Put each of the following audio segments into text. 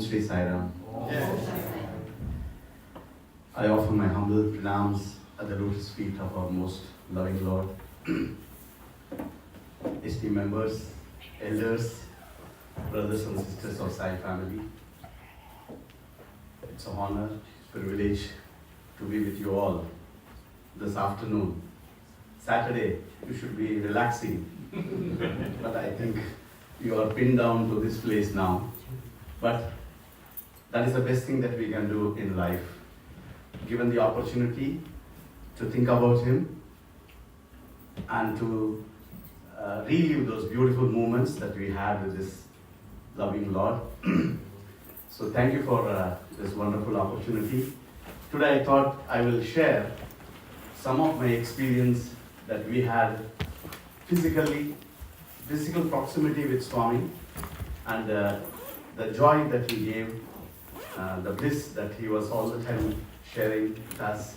Sri Sai Ram. I offer my humble pranams at the lotus feet of our most loving Lord. Esteemed members, elders, brothers and sisters of Sai family, it's an honor, privilege to be with you all this afternoon. Saturday, you should be relaxing, but I think you are pinned down to this place now. But that is the best thing that we can do in life. Given the opportunity to think about Him and to relive those beautiful moments that we had with this loving Lord. So thank you for this wonderful opportunity. Today I thought I will share some of my experience that we had physical proximity with Swami, and the joy that He gave, the bliss that He was all the time sharing with us,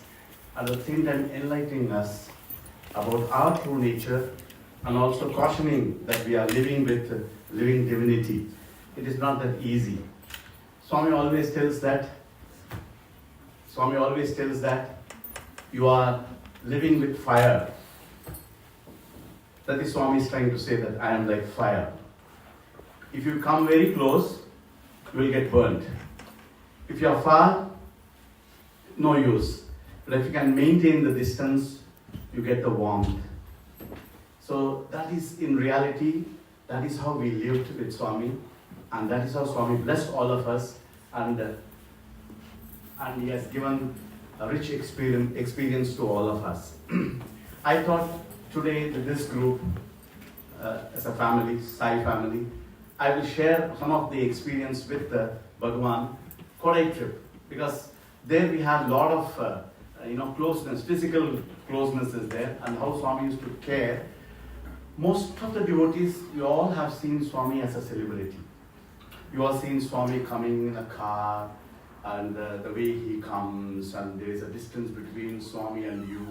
at the same time enlightening us about our true nature and also cautioning that we are living with living divinity. It is not that easy. Swami always tells that you are living with fire. That is Swami is trying to say, that I am like fire. If you come very close, you will get burnt. If you are far, no use. But if you can maintain the distance, you get the warmth. So that is, in reality, that is how we lived with Swami, and that is how Swami blessed all of us, and He has given a rich experience to all of us. I thought today that this group, as a family, Sai family, I will share some of the experience with the Bhagwan Kodai trip, because there we had a lot of closeness, physical closeness is there, and how Swami used to care. Most of the devotees, you all have seen Swami as a celebrity. You all seen Swami coming in a car, and the way he comes, and there is a distance between Swami and you.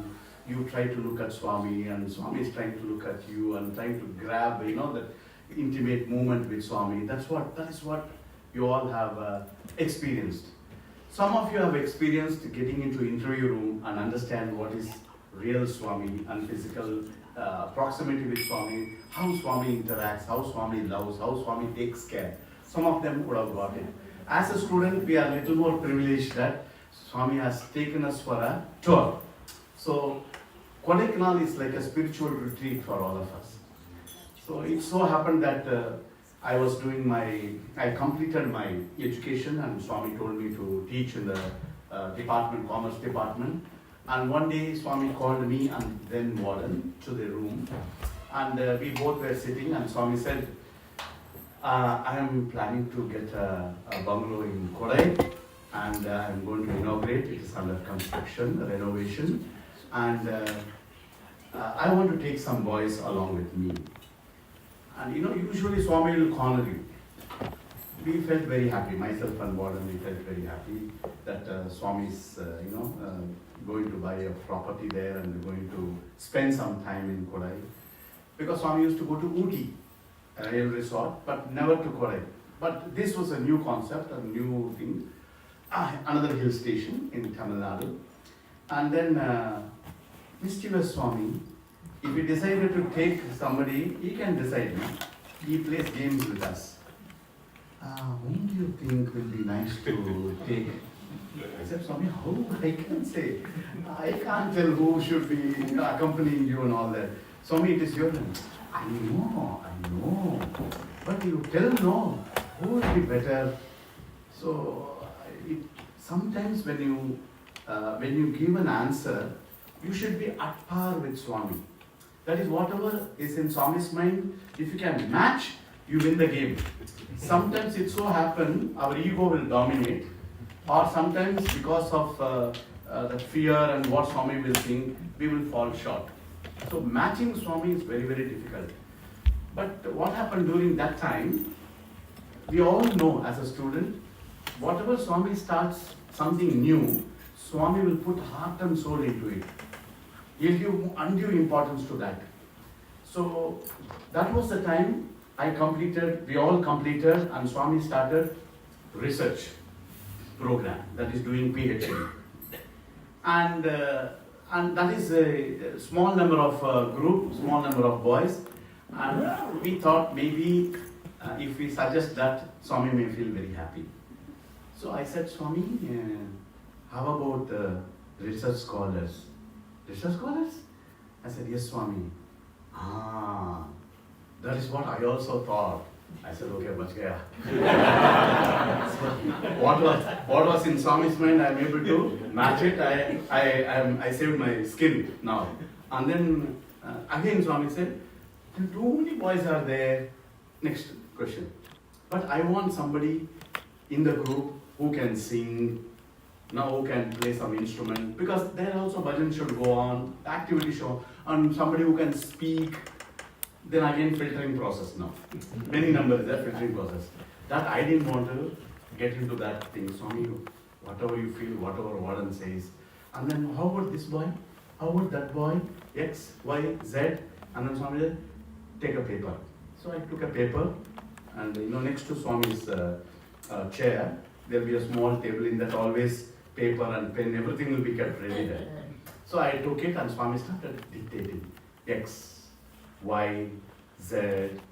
You try to look at Swami, and Swami is trying to look at you and trying to grab, that intimate moment with Swami. That is what you all have experienced. Some of you have experienced getting into interview room and understand what is real Swami and physical proximity with Swami, how Swami interacts, how Swami loves, how Swami takes care. Some of them would have got it. As a student, we are a little more privileged that Swami has taken us for a tour. So Kodaikanal is like a spiritual retreat for all of us. So it so happened that I completed my education, and Swami told me to teach in the commerce department. And one day Swami called me and then warden to the room, and we both were sitting, and Swami said, I am planning to get a bungalow in Kodai, and I am going to inaugurate. It is under construction, renovation, and I want to take some boys along with me. And usually Swami will corner you. We felt very happy, myself and warden, we felt very happy that Swami is going to buy a property there and going to spend some time in Kodai. Because Swami used to go to Ooty, a rail resort, but never to Kodai. But this was a new concept, a new thing. Another hill station in Tamil Nadu. And then mischievous Swami, if he decided to take somebody, he can decide. He plays games with us. Whom do you think will be nice to take? I said, Swami, how I can say? I can't tell who should be accompanying you and all that. Swami, it is your turn. I know. But you tell no, who will be better? So sometimes when you give an answer, you should be at par with Swami. That is, whatever is in Swami's mind, if you can match, you win the game. Sometimes it so happens our ego will dominate, or sometimes because of the fear and what Swami will think, we will fall short. So matching Swami is very, very difficult. But what happened during that time, we all know as a student, whatever Swami starts something new, Swami will put heart and soul into it. He'll give undue importance to that. So that was the time we all completed, and Swami started research program that is doing PhD. And that is a small number of group, small number of boys. And we thought maybe if we suggest that, Swami may feel very happy. So I said, Swami, how about research scholars? Research scholars? I said, yes, Swami. That is what I also thought. I said, okay, bach gaya. what was in Swami's mind, I am able to match it. I saved my skin now. And then again Swami said, too many boys are there. Next question. But I want somebody in the group who can sing, now who can play some instrument, because there also bhajan should go on, activity show, and somebody who can speak. Then again filtering process now. Many numbers there, filtering process. That I didn't want to get into that thing. Swami, whatever you feel, whatever Warden says. And then how about this boy? How about that boy? X, Y, Z. And then Swami said, take a paper. So I took a paper, and next to Swami's chair, there will be a small table. In that always paper and pen, everything will be kept ready there. So I took it and Swami started dictating. X, Y, Z.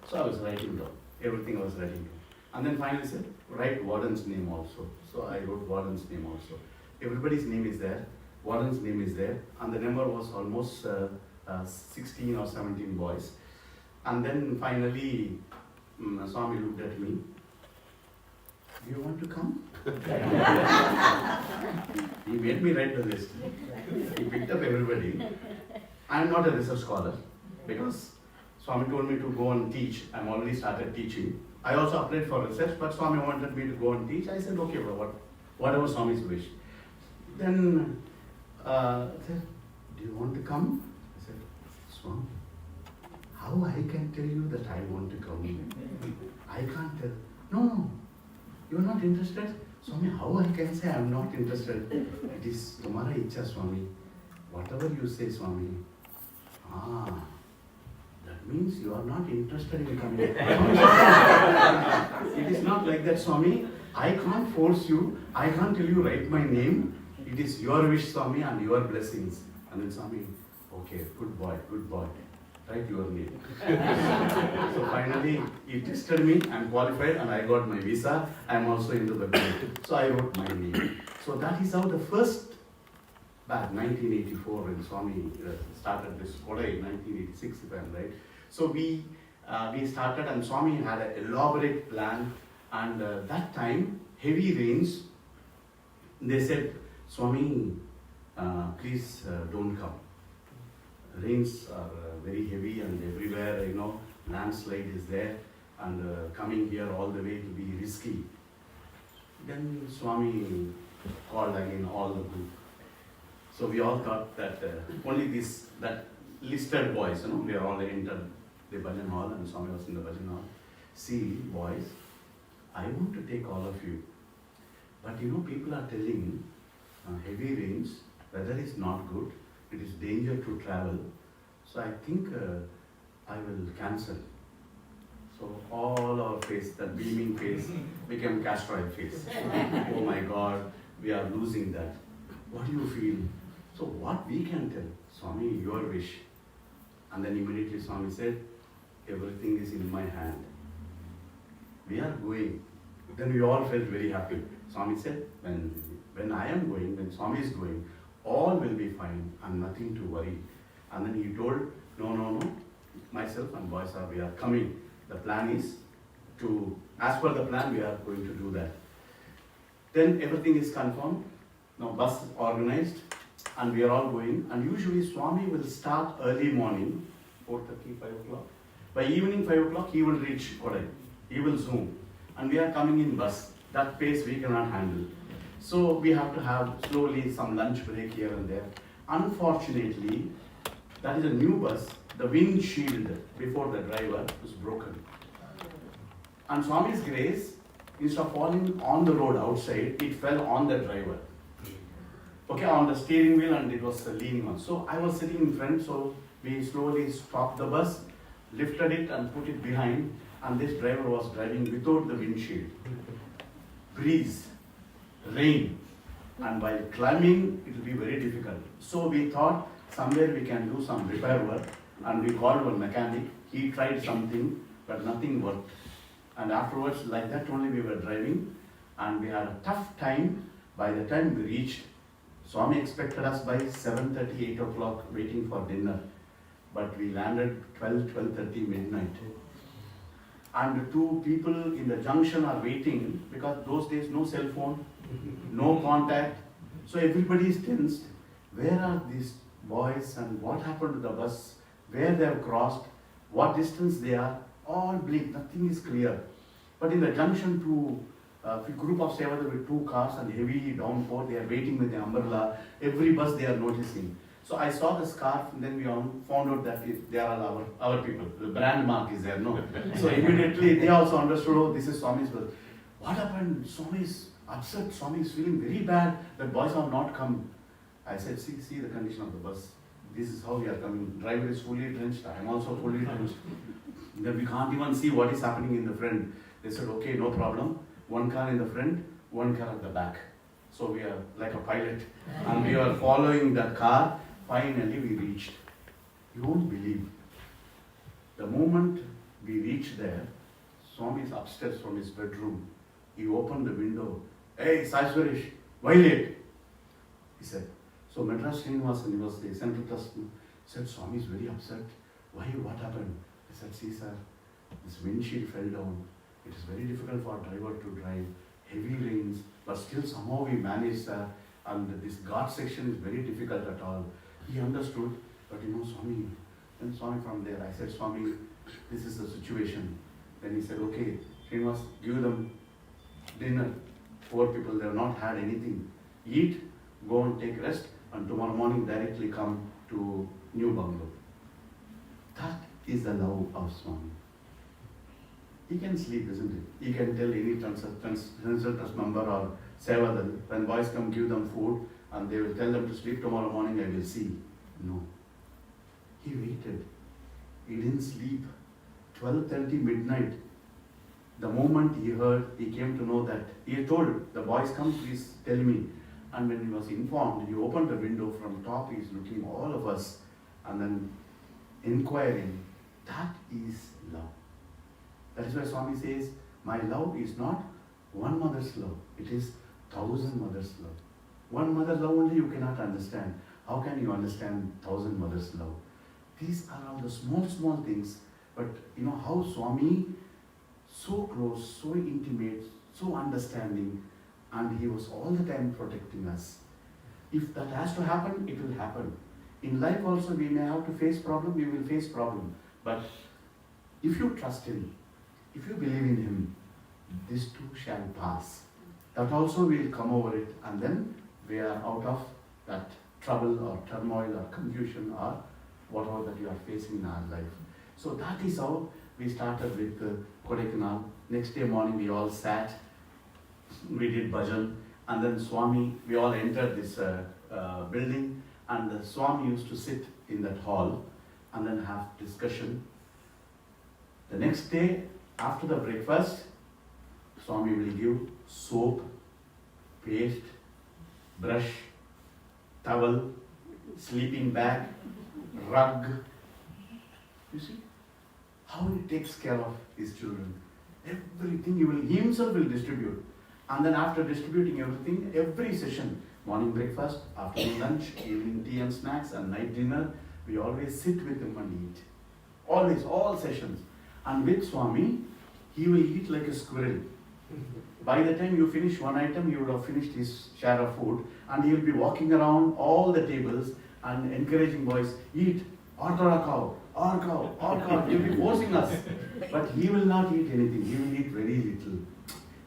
So I was writing down. Everything I was writing down. And then finally said, write Warden's name also. So I wrote Warden's name also. Everybody's name is there. Warden's name is there. And the number was almost 16 or 17 boys. And then finally, Swami looked at me. Do you want to come? He made me write the list. He picked up everybody. I am not a research scholar because Swami told me to go and teach. I'm already started teaching. I also applied for research, but Swami wanted me to go and teach. I said, okay, well, whatever Swami's wish. Then, said, do you want to come? I said, Swami, how I can tell you that I want to come? I can't tell. No, you're not interested? Swami, how I can say I'm not interested? It is Tumhara Ichha, Swami. Whatever you say, Swami. That means you are not interested in coming. It is not like that, Swami. I can't force you. I can't tell you write my name. It is your wish, Swami, and your blessings. And then Swami, okay, good boy. Write your name. So finally, he tested me. I'm qualified and I got my visa. I'm also into the group. So I wrote my name. So that is how the first, back 1984 when Swami started this Kodai, 1986 if I'm right. So we started and Swami had an elaborate plan, and that time, heavy rains, they said, Swami, please don't come. Rains are very heavy and everywhere, landslide is there, and coming here all the way to be risky. Then Swami called again all the group. So we all thought that only that listed boys, we are all entered the Bhajan hall and Swami was in the Bhajan hall. See, boys, I want to take all of you. But people are telling heavy rains, weather is not good, it is danger to travel. So I think I will cancel. So all our face, that beaming face, became castor oil face. Oh my God, we are losing that. What do you feel? So what we can tell? Swami, your wish. And then immediately Swami said, everything is in my hand. We are going. Then we all felt very happy. Swami said, when I am going, when Swami is going, all will be fine and nothing to worry. And then he told, no, myself and boys we are coming. The plan is to, as per the plan, we are going to do that. Then everything is confirmed. Now bus is organized and we are all going. And usually Swami will start early morning, 4:30, 5 o'clock. By evening 5 o'clock, he will reach Kodai. He will zoom. And we are coming in bus. That pace we cannot handle. So we have to have slowly some lunch break here and there. Unfortunately, that is a new bus. The windshield before the driver was broken. And Swami's grace, instead of falling on the road outside, it fell on the driver. Okay, on the steering wheel, and it was leaning on. So I was sitting in front, so we slowly stopped the bus, lifted it and put it behind, and this driver was driving without the windshield. breeze, rain, and while climbing it will be very difficult. So we thought somewhere we can do some repair work, and we called one mechanic. He tried something, but nothing worked. And afterwards, like that only we were driving, and we had a tough time. By the time we reached, Swami expected us by 7:30, 8 o'clock waiting for dinner. But we landed 12:30 midnight. And two people in the junction are waiting, because those days no cell phone, no contact. So everybody is tensed. Where are these boys and what happened to the bus? Where they have crossed? What distance they are? All bleak, nothing is clear. But in the junction, a group of Sevadar with two cars and heavy downpour, they are waiting with the umbrella. Every bus they are noticing. So I saw the scarf, and then we found out that they are all our people. The brand mark is there, no? So immediately they also understood, oh, this is Swami's bus. What happened? Swami is upset. Swami is feeling very bad that boys have not come. I said, see the condition of the bus. This is how we are coming. Driver is fully drenched. I am also fully drenched. Then we can't even see what is happening in the front. They said, okay, no problem. One car in the front, one car at the back. So we are like a pilot. And we are following that car. Finally we reached. You won't believe. The moment we reached there, Swami is upstairs from his bedroom. He opened the window. Hey, Sai Suresh, why late? He said. So Madras Srinivasan, he was the central trust, said, Swami is very upset. Why? What happened? I said, see sir, this windshield fell down. It is very difficult for a driver to drive. Heavy rains, but still somehow we managed, sir. And this guard section is very difficult at all. He understood, but Swami, then Swami from there, I said, Swami, this is the situation. Then he said, okay, Srinivas, give them dinner. Poor people, they have not had anything. Eat, go and take rest, and tomorrow morning directly come to New Bungalow. That is the love of Swami. He can sleep, isn't it? He can tell any Central Trust member or Sevadal, when boys come, give them food, and they will tell them to sleep tomorrow morning, I will see. No. He waited. He didn't sleep. 12:30 midnight. The moment he heard, he came to know that, he told the boys, come please tell me. And when he was informed, he opened the window from top, he is looking all of us, and then inquiring. That is love. That is why Swami says, my love is not one mother's love, it is 1,000 mothers' love. One mother's love only you cannot understand. How can you understand 1,000 mothers' love? These are all the small things, but how Swami, so close, so intimate, so understanding, and he was all the time protecting us. If that has to happen, it will happen. In life also we may have to face problem, we will face problem. But if you trust him, if you believe in him, this too shall pass. That also we will come over it, and then we are out of that trouble or turmoil or confusion or whatever that you are facing in our life. So that is how we started with Kodaikanal. Next day morning we all sat, we did bhajan, and then Swami, we all entered this building, and the Swami used to sit in that hall and then have discussion. The next day, after the breakfast, Swami will give soap, paste, brush, towel, sleeping bag, rug. You see how he takes care of his children. Everything he himself will distribute. And then after distributing everything, every session, morning breakfast, afternoon lunch, evening tea and snacks, and night dinner, we always sit with him and eat. Always, all sessions. And with Swami, he will eat like a squirrel. By the time you finish one item, he would have finished his share of food, and he will be walking around all the tables and encouraging boys, eat, order a cow, or cow, or cow. He will be forcing us. But he will not eat anything. He will eat very little.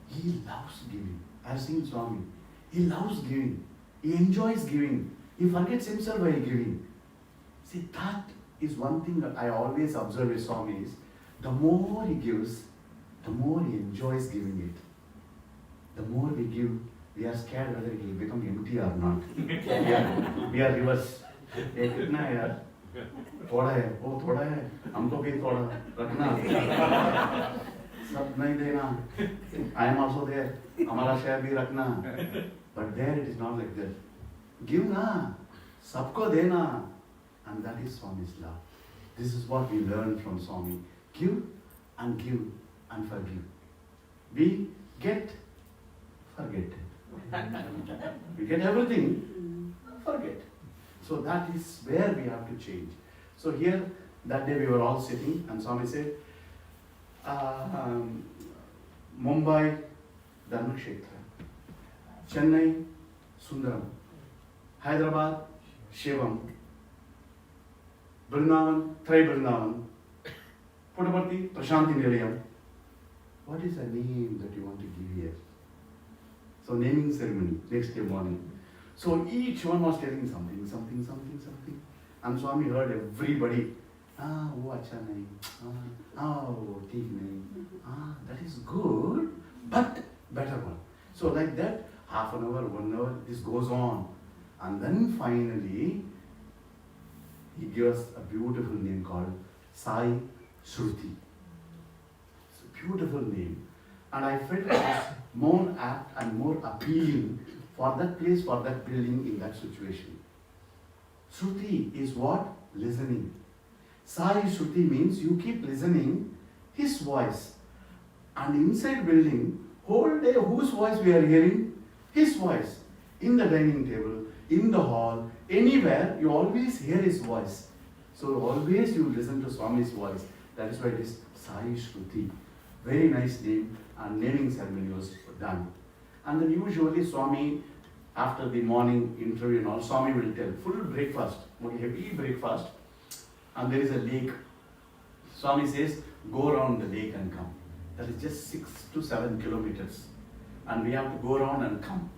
He loves giving. I have seen Swami. He loves giving. He enjoys giving. He forgets himself while giving. See, that is one thing that I always observe with Swami is, the more he gives, the more he enjoys giving it. The more we give, we are scared whether it will become empty or not. we are reverse. ये कितना है यार? थोड़ा है, वो थोड़ा है, हमको भी थोड़ा रखना. Sab nahi dena. I am also there. Hamara share bhi rakhna. But there it is not like that. Give na. Sabko dena. And that is Swami's love. This is what we learn from Swami. Give and forgive. We get, forget. We get everything, forget. So that is where we have to change. So here, that day we were all sitting and Swami said, Mumbai, Dharmakshetra. Chennai, Sundaram. Hyderabad, Shivam. Vrindavan, Vrindavan. Puttaparthi, Prasanthi Nilayam. What is the name that you want to give here? So naming ceremony, next day morning. So each one was telling something. And Swami heard everybody. Oh, acha nahi. Oh, theek nahi. That is good, but better one. So like that, half an hour, 1 hour, this goes on. And then finally, he gives us a beautiful name called Sai Shruti. It's a beautiful name. And I felt it was more apt and more appealing for that place, for that building in that situation. Shruti is what? Listening. Sai Shruti means you keep listening his voice. And inside building, whole day whose voice we are hearing? His voice. In the dining table, in the hall, anywhere, you always hear his voice. So always you listen to Swami's voice. That is why it is Sai Shruti. Very nice name, and naming ceremony was done. And then usually Swami, after the morning interview and all, Swami will tell, full breakfast, heavy breakfast, and there is a lake. Swami says, go around the lake and come. That is just 6 to 7 kilometers. And we have to go around and come.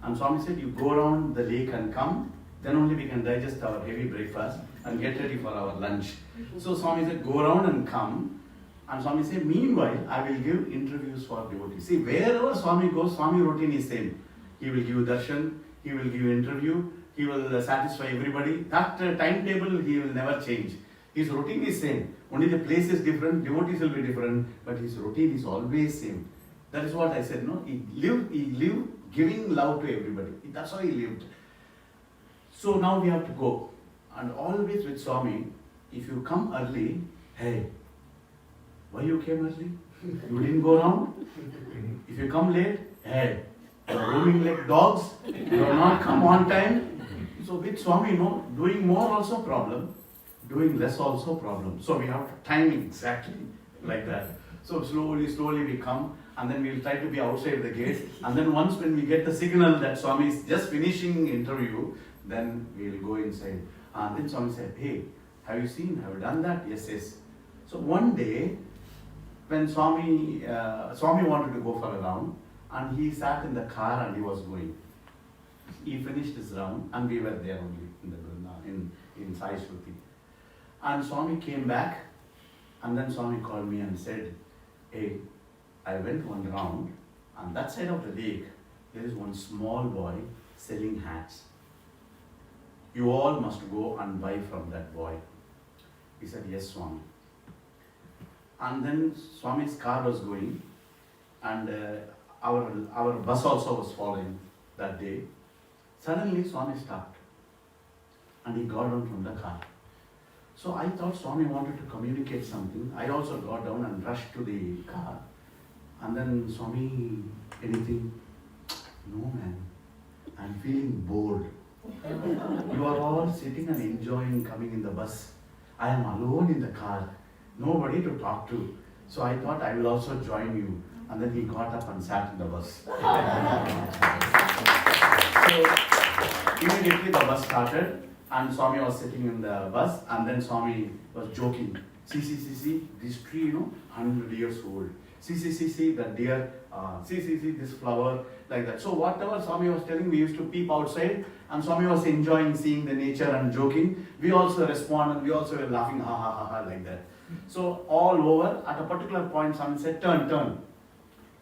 And Swami said, you go around the lake and come, then only we can digest our heavy breakfast and get ready for our lunch. So Swami said, go around and come. And Swami said, meanwhile, I will give interviews for devotees. See, wherever Swami goes, Swami routine is same. He will give darshan, he will give interview, he will satisfy everybody. That timetable he will never change. His routine is same. Only the place is different, devotees will be different, but his routine is always same. That is what I said, no? He lived giving love to everybody. That's how he lived. So now we have to go. And always with Swami, if you come early, hey, why you came early? You didn't go around? If you come late, hey, you are roaming like dogs, you have not come on time. So with Swami, no, doing more also problem, doing less also problem. So we have to time exactly like that. So slowly we come, and then we will try to be outside the gate. And then once when we get the signal that Swami is just finishing interview, then we will go inside. And then Swami said, hey, have you seen, have you done that? Yes. So one day, when Swami wanted to go for a round, and he sat in the car and he was going. He finished his round, and we were there only in Sai Shruti. And Swami came back, and then Swami called me and said, hey, I went one round, and that side of the lake, there is one small boy selling hats. You all must go and buy from that boy. He said, yes, Swami. And then Swami's car was going, and our bus also was following that day. Suddenly Swami stopped, and he got down from the car. So I thought Swami wanted to communicate something. I also got down and rushed to the car. And then Swami, anything? No, man, I'm feeling bored. You are all sitting and enjoying coming in the bus. I am alone in the car, nobody to talk to. So I thought I will also join you. And then he got up and sat in the bus. So immediately the bus started, and Swami was sitting in the bus, and then Swami was joking. See, this tree, 100 years old. See, that deer, see, this flower, like that. So whatever Swami was telling, we used to peep outside, and Swami was enjoying seeing the nature and joking. We also respond, and we also were laughing, ha, like that. So all over, at a particular point, Swami said, turn.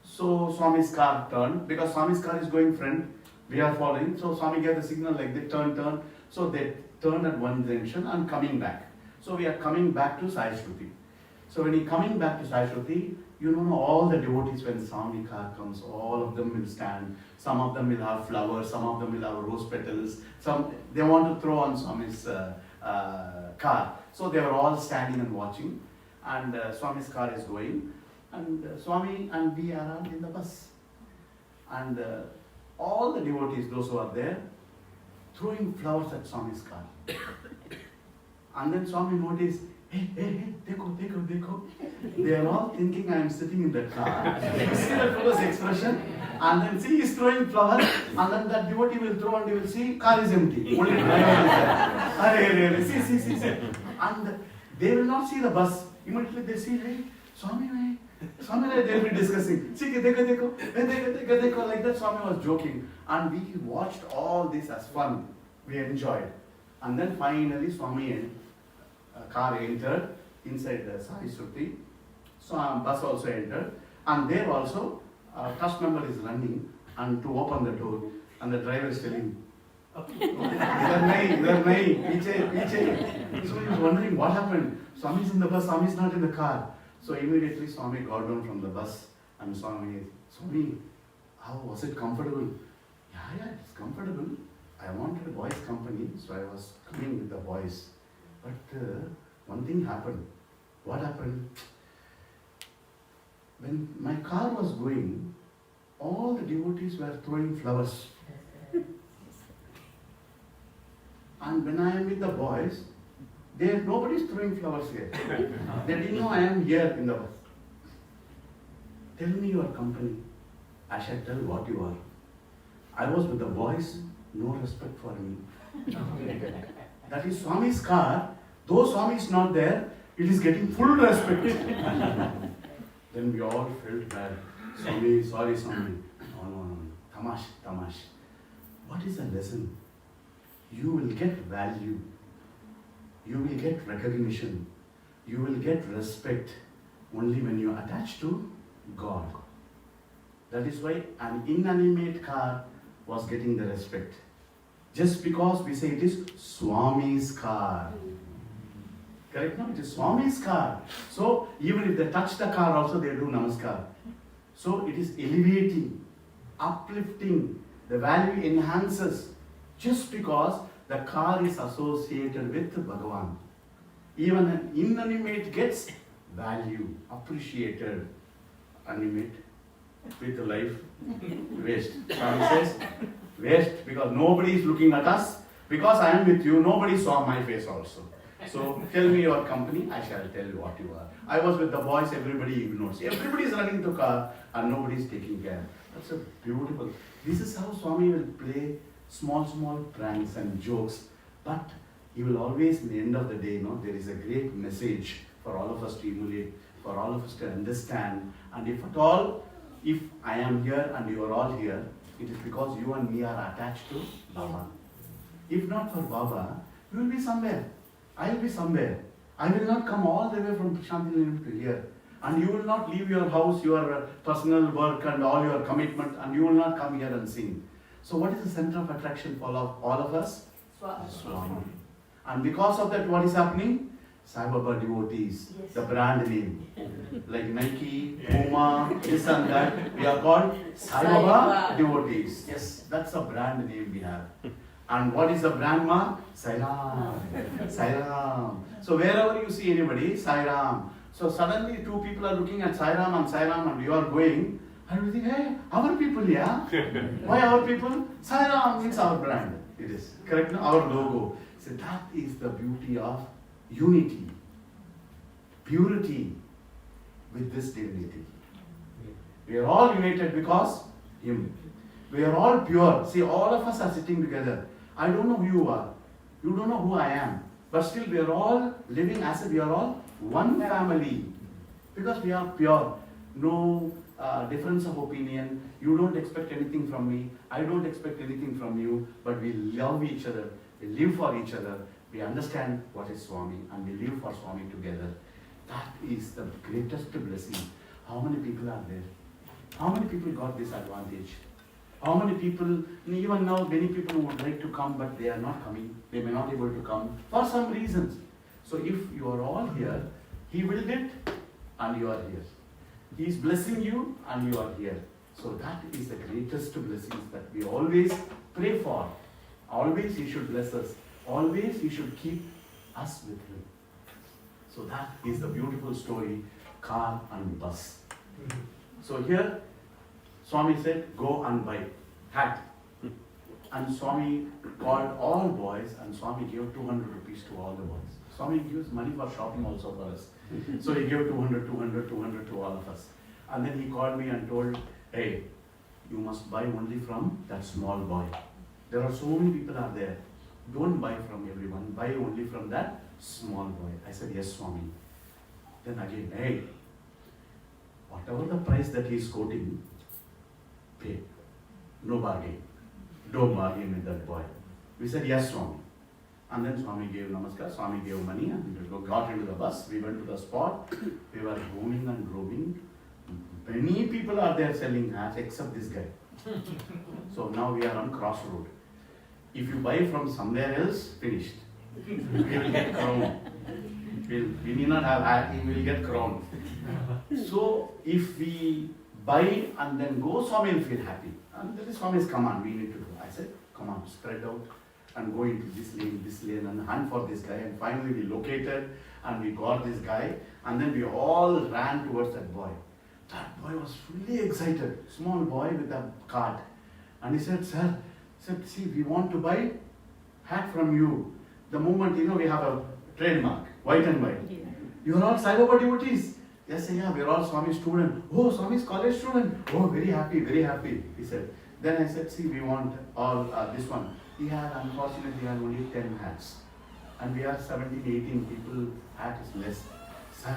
So Swami's car turned, because Swami's car is going front, we are following. So Swami gave the signal like they turn. So they turned at one junction and coming back. So we are coming back to Sai Shruti. So when he coming back to Sai Shruti, you know all the devotees when Swami car comes, all of them will stand. Some of them will have flowers, some of them will have rose petals. Some they want to throw on Swami's car. So they were all standing and watching. And Swami's car is going. And Swami and we are all in the bus. And all the devotees, those who are there, throwing flowers at Swami's car. And then Swami noticed, hey, dekho. They are all thinking I am sitting in the car. You see that fellow's expression? And then see, he's throwing flowers, and then that devotee will throw and he will see, car is empty. Only driver is there. See. And they will not see the bus. Immediately they see, hey, Swami, they will be discussing. See, dekho, like that Swami was joking. And we watched all this as fun. We enjoyed. And then finally Swami car entered inside the Sai Shruti. So bus also entered. And there also trust member is running and to open the door. And the driver is telling, idhar nahi, piche. So he was wondering what happened. Swami is in the bus, Swami is not in the car. So immediately Swami got down from the bus and Swami, how was it comfortable? Yeah, it's comfortable. I wanted a boys' company, so I was coming with the boys. But one thing happened. What happened? When my car was going, all the devotees were throwing flowers. And when I am with the boys, nobody is throwing flowers here. They didn't know I am here in the bus. Tell me your company. I shall tell what you are. I was with the boys, no respect for me. That is Swami's car. Though Swami is not there, it is getting full respect. Then we all felt bad. Swami, sorry Swami. No. Tamash. What is the lesson? You will get value. You will get recognition. You will get respect only when you are attached to God. That is why an inanimate car was getting the respect. Just because we say it is Swami's car. Correct? No, it is Swami's car. So even if they touch the car also, they do namaskar. So it is elevating, uplifting, the value enhances just because the car is associated with Bhagavan. Even an inanimate gets value, appreciated. Animate with life, waste. Swami says, waste because nobody is looking at us. Because I am with you, nobody saw my face also. So tell me your company, I shall tell you what you are. I was with the boys, everybody ignores. Everybody is running to car and nobody is taking care. That's a beautiful. This is how Swami will play small pranks and jokes. But he will always, in the end of the day, there is a great message for all of us to emulate, for all of us to understand. And if at all, if I am here and you are all here, it is because you and me are attached to Baba. If not for Baba, you will be somewhere. I will be somewhere. I will not come all the way from Prasanthi Nilayam to here. And you will not leave your house, your personal work and all your commitment, and you will not come here and sing. So what is the center of attraction for all of us? Swami. And because of that, what is happening? Sai Baba devotees, yes. The brand name. Like Nike, Puma, this and that. We are called Sai Baba devotees. Yes, that's a brand name we have. And what is the brand mark? Sai Ram. Sai Ram. So wherever you see anybody, Sai Ram. So suddenly two people are looking at Sai Ram and you are going, and you think, hey, our people, yeah? Why our people? Sai Ram means our brand. It is. Correct? No? Our logo. So that is the beauty of unity, purity with this divinity. We are all united because Him. We are all pure. See, all of us are sitting together. I don't know who you are. You don't know who I am. But still we are all living as if we are all one family. Because we are pure. No difference of opinion. You don't expect anything from me. I don't expect anything from you. But we love each other. We live for each other. We understand what is Swami and we live for Swami together. That is the greatest blessing. How many people are there? How many people got this advantage? How many people, even now many people would like to come but they are not coming. They may not be able to come for some reasons. So if you are all here, He willed it, and you are here. He is blessing you and you are here. So that is the greatest blessings that we always pray for. Always He should bless us. Always He should keep us with Him. So that is the beautiful story, car and bus. So here, Swami said, go and buy hat. And Swami called all boys and Swami gave 200 rupees to all the boys. Swami gives money for shopping also for us. So he gave 200 to all of us. And then he called me and told, hey, you must buy only from that small boy. There are so many people are there. Don't buy from everyone. Buy only from that small boy. I said, yes, Swami. Then again, hey, whatever the price that he is quoting, pay. No bargain. Don't bargain with that boy. We said, yes, Swami. And then Swami gave namaskar, Swami gave money, and we got into the bus. We went to the spot. We were roaming and roaming. Many people are there selling hats except this guy. So now we are on crossroad. If you buy from somewhere else, finished. We will get crowned. We need not have hat, we will get crowned. So if we buy and then go, Swami will feel happy. And that is Swami's command, we need to do. I said, come on, spread out and go into this lane and hunt for this guy. And finally we located and we got this guy. And then we all ran towards that boy. That boy was fully excited, small boy with a cart. And he said, sir, see, we want to buy hat from you. The moment, we have a trademark, white and white. Yeah. You are all Sai Baba devotees. Yes, yeah, we are all Swami student. Oh, Swami's college student. Oh, very happy, he said. Then I said, see, we want all this one. Unfortunately, he had only 10 hats. And we are 17, 18 people, hat is less. Sir,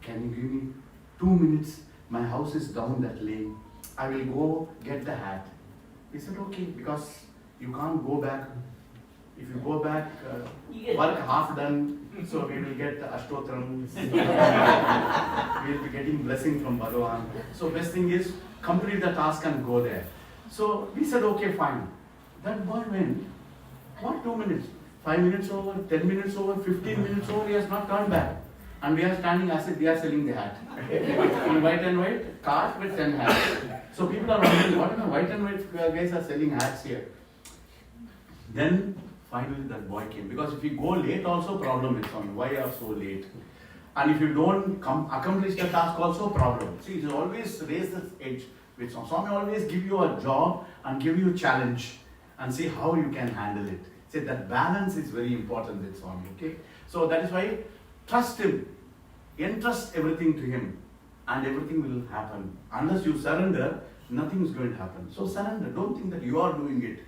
can you give me 2 minutes? My house is down that lane. I will go get the hat. He said, okay, because you can't go back. If you go back, work half done, so we will get Ashtotram. We will be getting blessing from Bhagavan. So best thing is, complete the task and go there. So we said, okay, fine. That boy went, what 2 minutes? 5 minutes over, 10 minutes over, 15 minutes over, he has not turned back. And we are standing as if we are selling the hat. In white and white, cart with 10 hats. So people are wondering, what are the white and white guys are selling hats here? Then finally that boy came. Because if you go late also problem is on. Why you are so late? And if you don't accomplish the task also problem. See, it always raise the edge. With Swami always give you a job and give you a challenge and see how you can handle it. See, that balance is very important with Swami. Okay? So that is why trust him. Entrust everything to him and everything will happen. Unless you surrender, nothing is going to happen. So surrender. Don't think that you are doing it.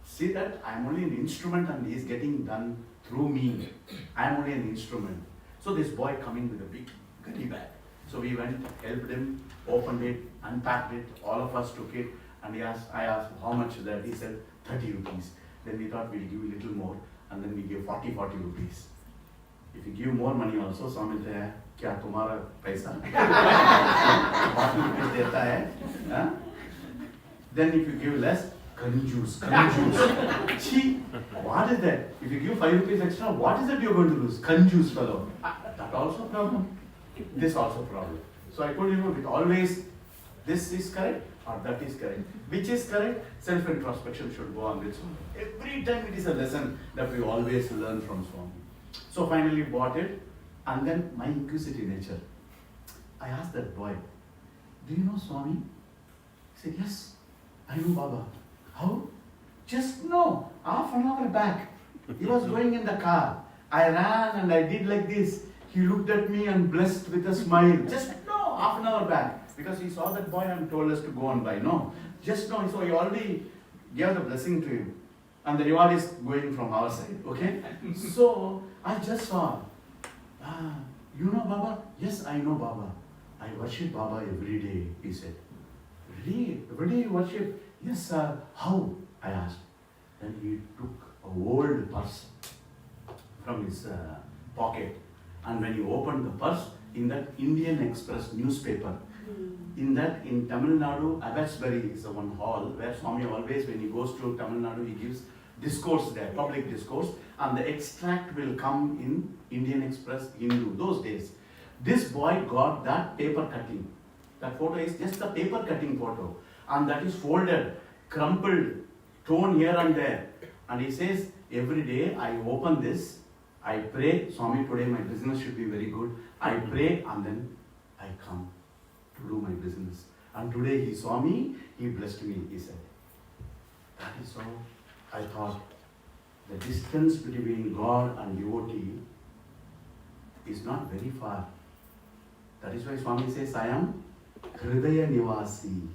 See that I am only an instrument and he is getting done through me. I am only an instrument. So this boy coming with a big goodie bag. So we went, helped him, opened it, unpacked it. All of us took it and I asked how much is that? He said 30 rupees. Then we thought we'll give a little more and then we gave 40 rupees. If you give more money also, Swami said, क्या तुम्हारा पैसा? 40 rupees देता है? Then if you give less, conjuice. Gee, what is that? If you give 5 rupees extra, what is that you're going to lose? Conjuice fellow. That also problem. This also problem. So I told you, with always this is correct or that is correct. Which is correct? Self-introspection should go on with Swami. Every time it is a lesson that we always learn from Swami. So finally bought it, and then my inquisitive nature. I asked that boy, do you know Swami? He said, yes, I know Baba. How? Just no, half an hour back. He was going in the car. I ran and I did like this. He looked at me and blessed with a smile. Just no, half an hour back. Because he saw that boy and told us to go and buy. No, just no. So he already gave the blessing to him. And the reward is going from our side. Okay? So I just saw, you know Baba? Yes, I know Baba. I worship Baba every day, he said. Really? Every day you worship? Yes, sir. How? I asked. Then he took an old purse from his pocket. And when he opened the purse, in that Indian Express newspaper, in Tamil Nadu, Abbotsbury is the one hall where Swami always, when he goes to Tamil Nadu, he gives discourse there, public discourse, and the extract will come in Indian Express Hindu, those days. This boy got that paper cutting. That photo is just a paper cutting photo. And that is folded, crumpled, torn here and there. And he says, every day I open this, I pray, Swami, today my business should be very good. I pray and then I come to do my business. And today he saw me, he blessed me, he said. That is how I thought the distance between God and devotee is not very far. That is why Swami says, I am Hridaya Nivasi.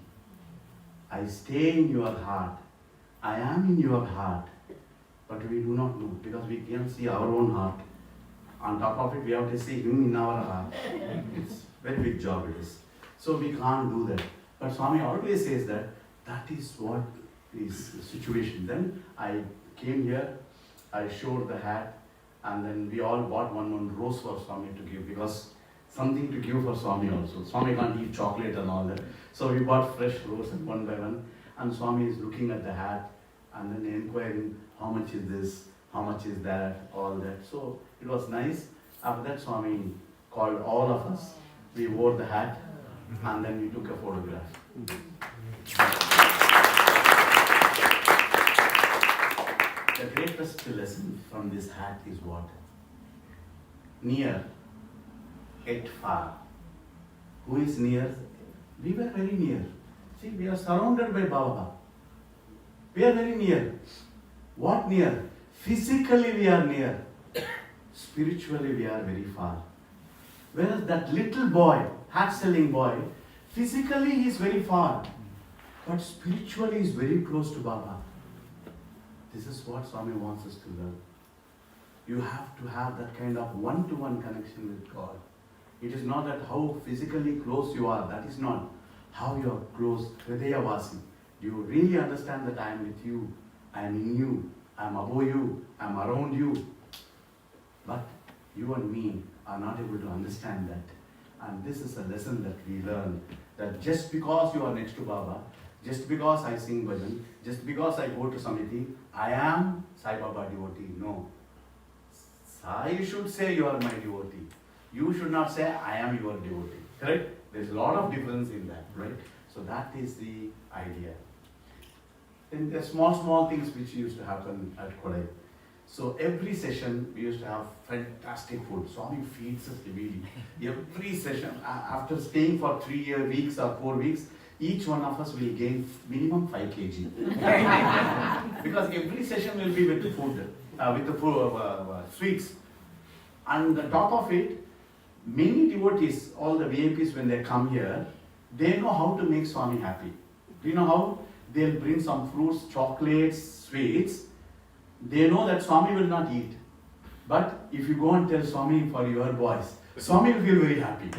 I stay in your heart. I am in your heart. But we do not know because we can't see our own heart. On top of it, we have to see Him in our heart. It's a very big job it is. So we can't do that. But Swami always says that that is what is the situation. Then I came here, I showed the hat, and then we all bought one rose for Swami to give because something to give for Swami also. Swami can't eat chocolate and all that. So we bought fresh roses one by one, and Swami is looking at the hat and then inquiring how much is this, how much is that, all that. So it was nice. After that, Swami called all of us. We wore the hat and then we took a photograph. The greatest lesson from this hat is what? Near, yet far. Who is near? We were very near. See, we are surrounded by Baba. We are very near. What near? Physically we are near. Spiritually we are very far. Whereas that little boy, hat-selling boy, physically he is very far. But spiritually he is very close to Baba. This is what Swami wants us to learn. You have to have that kind of one-to-one connection with God. It is not that how physically close you are. That is not how you are close. Hridaya Vasi. Do you really understand that I am with you? I am in you. I am above you. I am around you. But you and me are not able to understand that. And this is a lesson that we learn. That just because you are next to Baba, just because I sing bhajan, just because I go to Samiti, I am Sai Baba devotee. No. Sai should say you are my devotee. You should not say I am your devotee. Correct? There is a lot of difference in that, right? So that is the idea. Then there are small things which used to happen at Kodai. So every session we used to have fantastic food. Swami feeds us heavily. Every session, after staying for 3 weeks or 4 weeks, each one of us will gain minimum 5 kg. Because every session will be with the food, sweets. And on top of it, many devotees, all the VIPs when they come here, they know how to make Swami happy. Do you know how? They'll bring some fruits, chocolates, sweets. They know that Swami will not eat. But if you go and tell Swami for your boys, Swami will feel very happy.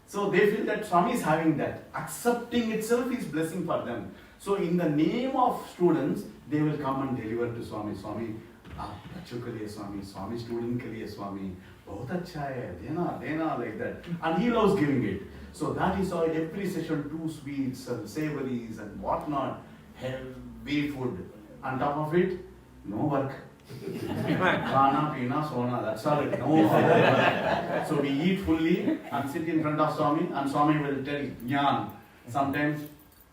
So they feel that Swami is having that. Accepting itself is blessing for them. So in the name of students, they will come and deliver to Swami. Swami, bachcho ke liye Swami, Swami student ke liye Swami. Bahut acha hai, dena, like that. And he loves giving it. So that is how every session, 2 sweets and savories and whatnot, heavy food. On top of it, no work. Khana, pina, sona, that's all it. No work. So we eat fully and sit in front of Swami, and Swami will tell Jnana. Sometimes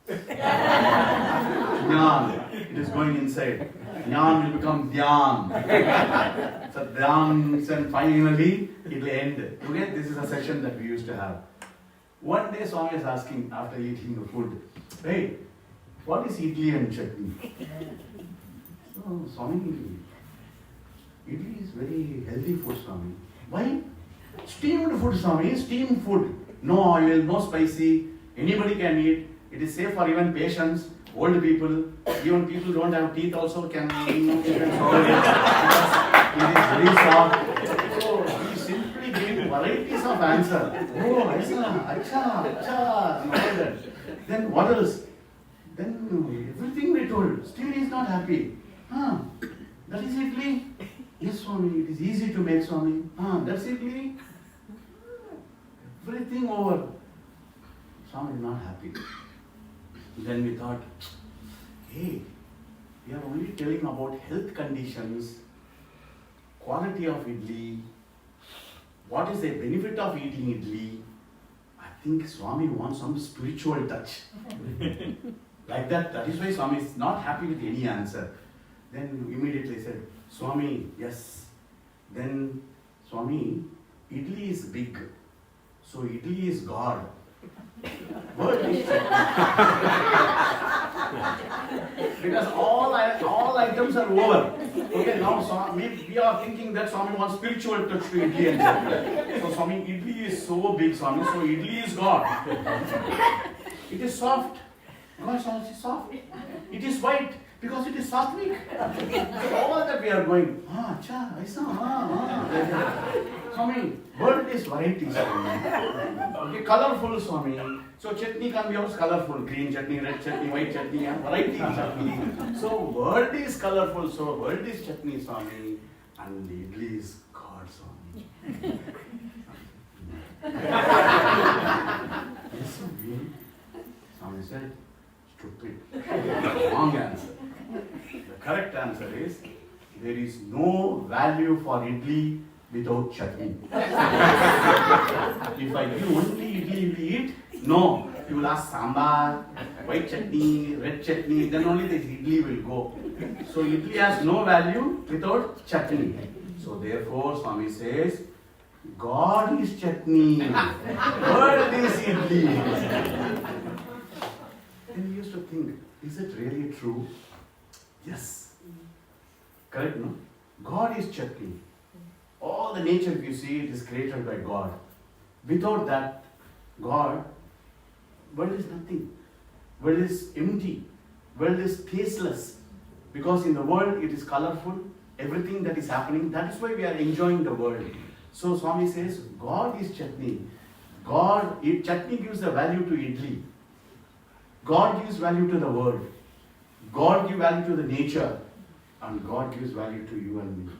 Jnana, it is going inside. Jnana will become Dhyan. So Dhyan, and finally it will end. Okay, this is a session that we used to have. One day Swami is asking after eating the food, hey, what is idly and chutney? So Swami, idli is very healthy food, Swami. Why? Steamed food, Swami, steamed food. No oil, no spicy, anybody can eat. It is safe for even patients, old people, even people who don't have teeth also can eat it swallow it because it is very soft. So he simply gave varieties of answer. Oh, acha, and all that. Then what else? Then everything we told, still he is not happy. That is idli? Yes, Swami, it is easy to make, Swami. That's idli? Everything over. Swami is not happy. Then we thought, hey, we are only telling about health conditions, quality of idli, what is the benefit of eating idli? I think Swami wants some spiritual touch. Like that. That is why Swami is not happy with any answer. Then immediately said, Swami, yes. Then Swami, idli is big. So idli is God. Word is because all items are over. Okay, now we are thinking that Swami wants spiritual touch to idli and chutney. So Swami, idli is so big, Swami. So idli is God. It is soft. God is soft. It is white because it is sattvic. So all that we are going, Swami, world is variety, Swami. Okay, colorful, Swami. So chutney can be also colorful, green chutney, red chutney, white chutney, variety chutney. So world is colorful, so world is chutney, Swami, and idli is God, Swami. Yes, Swami. Swami said, stupid. Wrong answer. The correct answer is, there is no value for idli without chutney. If I give only idli, you will eat? No. You will ask sambar, white chutney, red chutney, then only this idli will go. So idli has no value without chutney. So therefore Swami says, God is chutney, world is idli. Then we used to think, is it really true? Yes. Correct, no? God is chutney. All the nature, if you see, it is created by God. Without that, God, world is nothing. World is empty. World is tasteless. Because in the world, it is colorful. Everything that is happening, that is why we are enjoying the world. So Swami says, God is chutney. Chutney gives the value to idli. God gives value to the world. God gives value to the nature. And God gives value to you and me.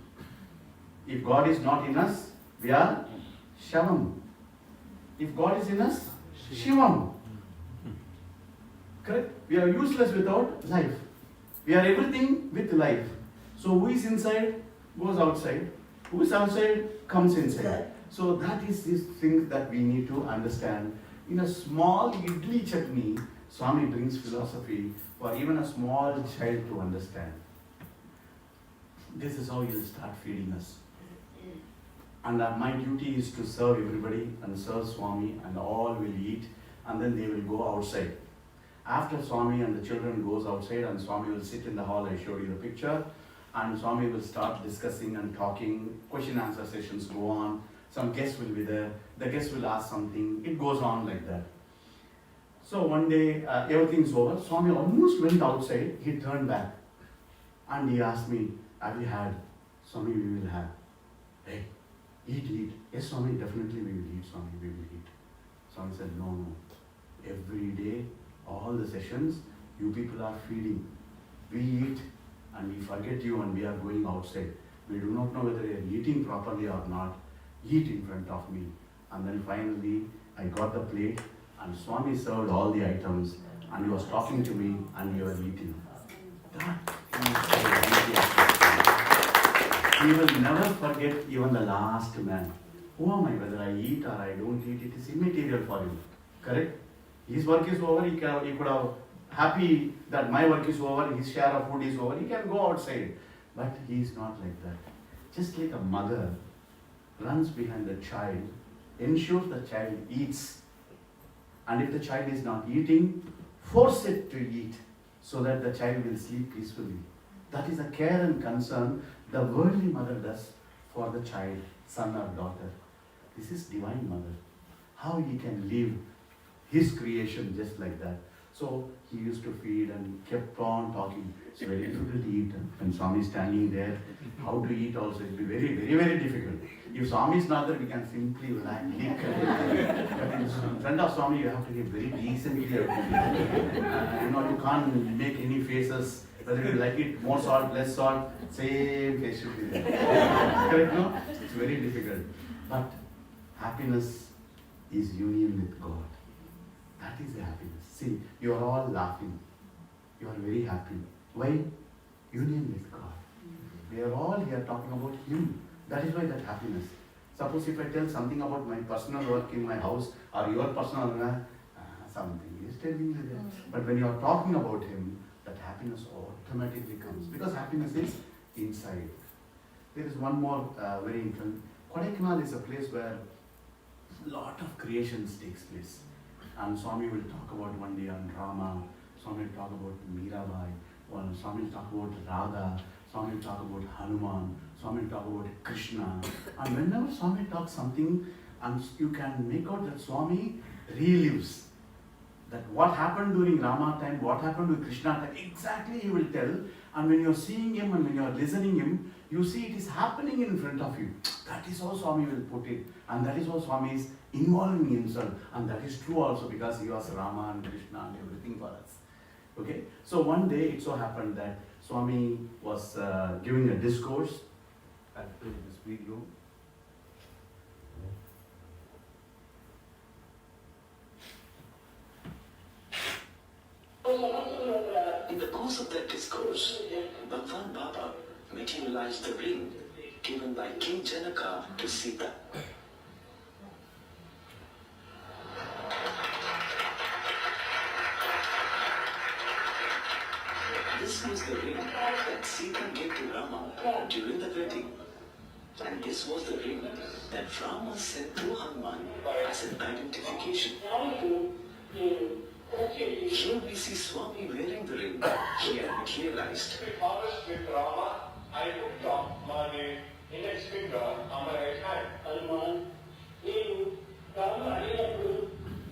If God is not in us, we are Shavam. If God is in us, Shivam. Correct? We are useless without life. We are everything with life. So who is inside goes outside. Who is outside comes inside. So that is this thing that we need to understand. In a small idli chutney, Swami brings philosophy for even a small child to understand. This is how he will start feeding us. And my duty is to serve everybody and serve Swami, and all will eat, and then they will go outside. After Swami and the children goes outside, and Swami will sit in the hall, I showed you the picture, and Swami will start discussing and talking, question answer sessions go on, some guests will be there, the guests will ask something, it goes on like that. So one day, everything's over, Swami almost went outside, he turned back, and he asked me, have you had? Swami, we will have. Hey, eat. Yes, Swami, definitely we will eat, Swami, we will eat. Swami said, no. Every day, all the sessions, you people are feeding. We eat and we forget you and we are going outside. We do not know whether you are eating properly or not. Eat in front of me. And then finally, I got the plate and Swami served all the items and he was talking to me and we were eating. That he will never forget even the last man. Who am I? Whether I eat or I don't eat, it is immaterial for him. Correct? His work is over, he could have happy that my work is over, his share of food is over, he can go outside. But he is not like that. Just like a mother runs behind the child, ensures the child eats. And if the child is not eating, force it to eat so that the child will sleep peacefully. That is a care and concern the worldly mother does for the child, son or daughter. This is divine mother. How he can live his creation just like that. So he used to feed and kept on talking. It's very difficult to eat. When Swami is standing there, how to eat also, it will be very, very, very difficult. If Swami is not there, we can simply relax. But in front of Swami, you have to give very decently. You can't make any faces, whether you like it, more salt, less salt, same face should be there. Correct, no? It's very difficult. But happiness is union with God. That is the happiness. See, you are all laughing. You are very happy. Why? Union with God. We are all here talking about Him. That is why that happiness. Suppose if I tell something about my personal work in my house or your personal something, he is telling you that. But when you are talking about him, that happiness automatically comes because happiness is inside. There is one more very interesting. Kodaikanal is a place where a lot of creations takes place. And Swami will talk about one day on Rama, Swami will talk about Mirabai, Swami will talk about Radha, Swami will talk about Hanuman, Swami will talk about Krishna. And whenever Swami talks something, and you can make out that Swami relives that what happened during Rama time, what happened with Krishna time, exactly he will tell. And when you are seeing him and when you are listening him, you see it is happening in front of you. That is how Swami will put it. And that is how Swami is involving himself. And that is true also because he was Rama and Krishna and everything for us. Okay? So one day it so happened that Swami was giving a discourse. I'll play this video. In the course of that discourse, Bhagwan Baba materialized the ring given by King Janaka to Sita. This was the ring that Sita gave to Rama during the wedding. And this was the ring that Rama sent to Hanuman as an identification. Here we see Swami wearing the ring. He had materialized. With Rama, I took off my index finger on my right hand. Hanuman,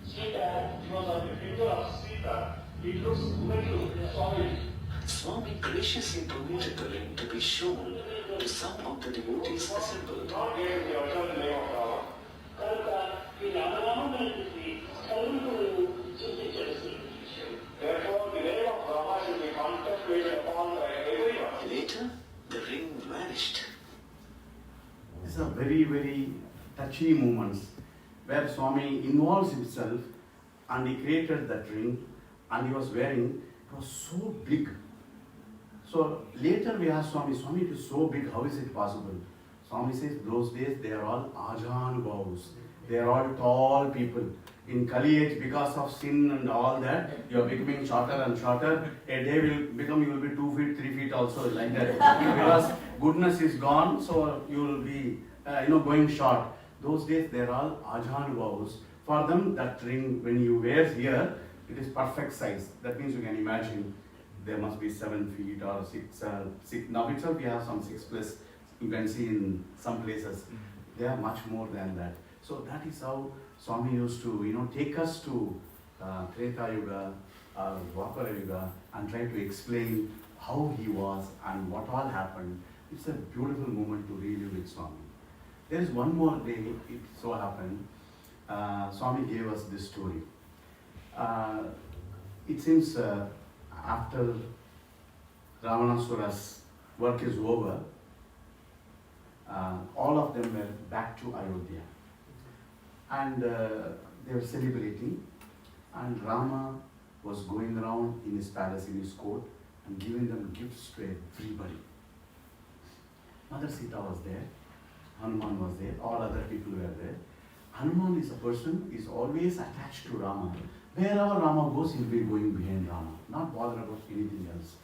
Sita, it was on the finger of Sita. It looks very solid. Swami graciously permitted the ring to be shown to some of the devotees assembled. Not gave the original name of Rama. Therefore, the name of Rama should be contemplated upon by everyone. Later, the ring vanished. These are very, very touchy moments where Swami involves himself and he created that ring and he was wearing, it was so big. So later we asked Swami, it is so big, how is it possible? Swami says, those days they are all Ajanubhavus. They are all tall people. In Kali age, because of sin and all that, you are becoming shorter and shorter. A day will become, you will be 2 feet, 3 feet also, like that. Because goodness is gone, so you will be, going short. Those days, they are all Ajanubhavus. For them, that ring, when you wear here, it is perfect size. That means you can imagine, there must be 7 feet or 6. Now itself, we have some 6 plus. You can see in some places. They are much more than that. So that is how Swami used to, take us to Treta Yuga or Dwapara Yuga and try to explain how he was and what all happened. It's a beautiful moment to relive with Swami. There is one more day, it so happened, Swami gave us this story. It seems after Ravanasura's work is over, all of them were back to Ayodhya. And they were celebrating, and Rama was going around in his palace, in his court, and giving them gifts to everybody. Mother Sita was there, Hanuman was there, all other people were there. Hanuman is a person, is always attached to Rama. Wherever Rama goes, he will be going behind Rama, not bother about anything else.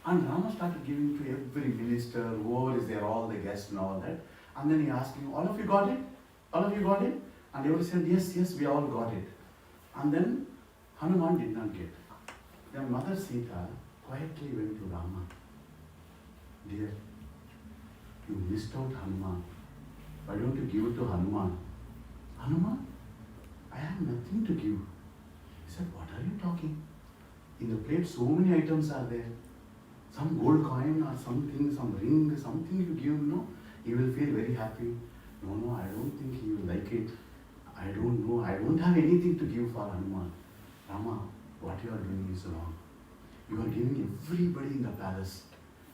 And Rama started giving to every minister, whoever is there, all the guests and all that. And then he asked him, all of you got it? All of you got it? And everybody said, yes, we all got it. And then Hanuman did not get. Then Mother Sita quietly went to Rama. Dear, you missed out Hanuman. Why don't you give it to Hanuman? Hanuman, I have nothing to give. He said, what are you talking? In the plate, so many items are there. Some gold coin or something, some ring, something you give, he will feel very happy. No, I don't think he will like it. I don't know. I don't have anything to give for Hanuman. Rama, what you are doing is wrong. You are giving everybody in the palace.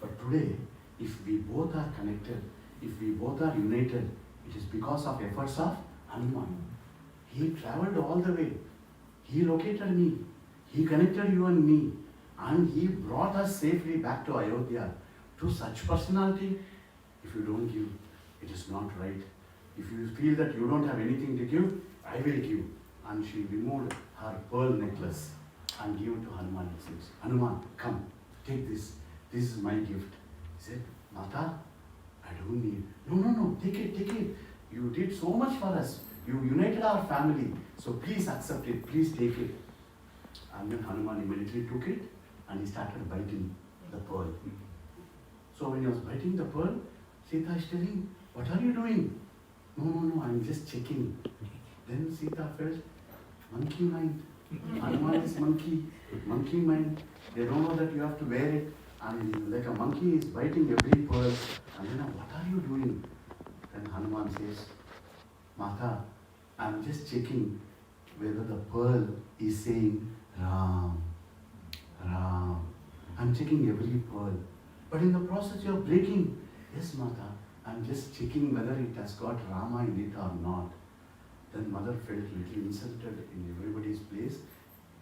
But today, if we both are connected, if we both are united, it is because of efforts of Hanuman. He traveled all the way. He located me. He connected you and me. And he brought us safely back to Ayodhya. To such personality, if you don't give, it is not right. If you feel that you don't have anything to give, I will give. And she removed her pearl necklace and gave it to Hanuman. He says, Hanuman, come, take this. This is my gift. He said, Mata, I don't need. No, take it. You did so much for us. You united our family. So please accept it. Please take it. And then Hanuman immediately took it and he started biting the pearl. So when he was biting the pearl, Sita is telling, what are you doing? No, I'm just checking. Then Sita felt, monkey mind. Hanuman is monkey mind. They don't know that you have to wear it. And like a monkey is biting every pearl. And then, what are you doing? Then Hanuman says, Mata, I'm just checking whether the pearl is saying Ram. I'm checking every pearl. But in the process you are breaking. Yes, Mata, I'm just checking whether it has got Rama in it or not. Then mother felt little insulted in everybody's place.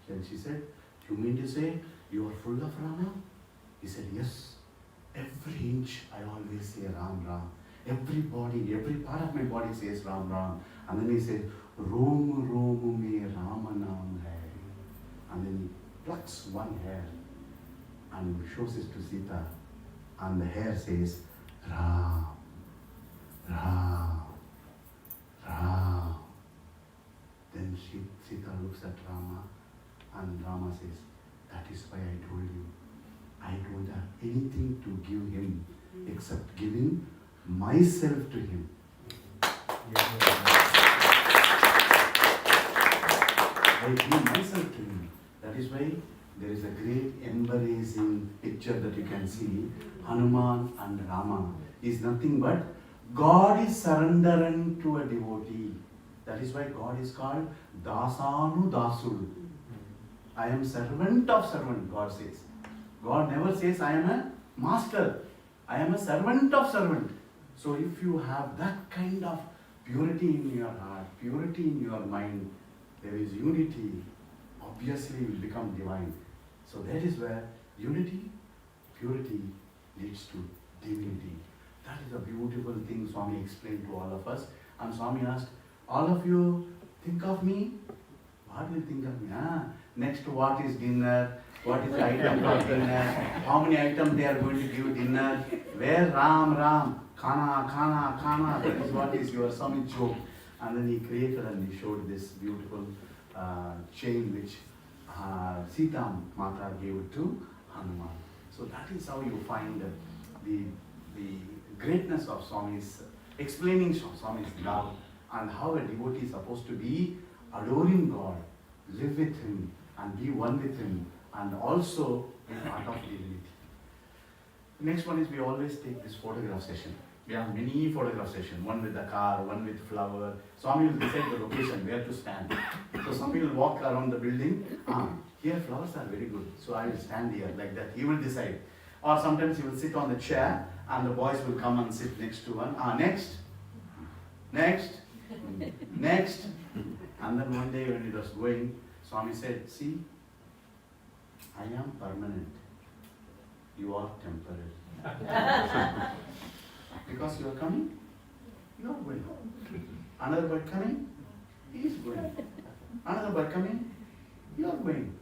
Then she said, you mean to say you are full of Rama? He said, yes. Every inch I always say Ram. Every part of my body says Ram. And then he said, Rom me Rama naam hai. And then he plucks one hair and shows it to Sita. And the hair says, Ram. Then Sita looks at Rama and Rama says, that is why I told you, I don't have anything to give him except giving myself to him. I give myself to him. That is why there is a great embracing picture that you can see. Hanuman and Rama is nothing but God is surrendering to a devotee. That is why God is called Dasanu Dasudu. I am servant of servant, God says. God never says, I am a master. I am a servant of servant. So if you have that kind of purity in your heart, purity in your mind, there is unity, obviously you will become divine. So that is where unity, purity leads to divinity. That is a beautiful thing Swami explained to all of us. And Swami asked, all of you think of me? What will you think of me? Next, what is dinner? What is the item for dinner? How many items they are going to give dinner? Where Ram? Khana. That is what is your Swami joke. And then he created and he showed this beautiful chain which Sita Mata gave to Hanuman. So that is how you find the greatness of Swami's, explaining Swami's love and how a devotee is supposed to be adoring God, live with Him and be one with Him and also be part of divinity. Next one is we always take this photograph session. We have many photograph sessions, one with the car, one with flower. Swami will decide the location, where to stand. So Swami will walk around the building, here flowers are very good, so I will stand here, like that. He will decide. Or sometimes he will sit on the chair and the boys will come and sit next to one. Next. And then one day when it was going, Swami said, see, I am permanent. You are temporary. Because you are coming, you are going. Another bird coming, he is going. Another bird coming, you are going.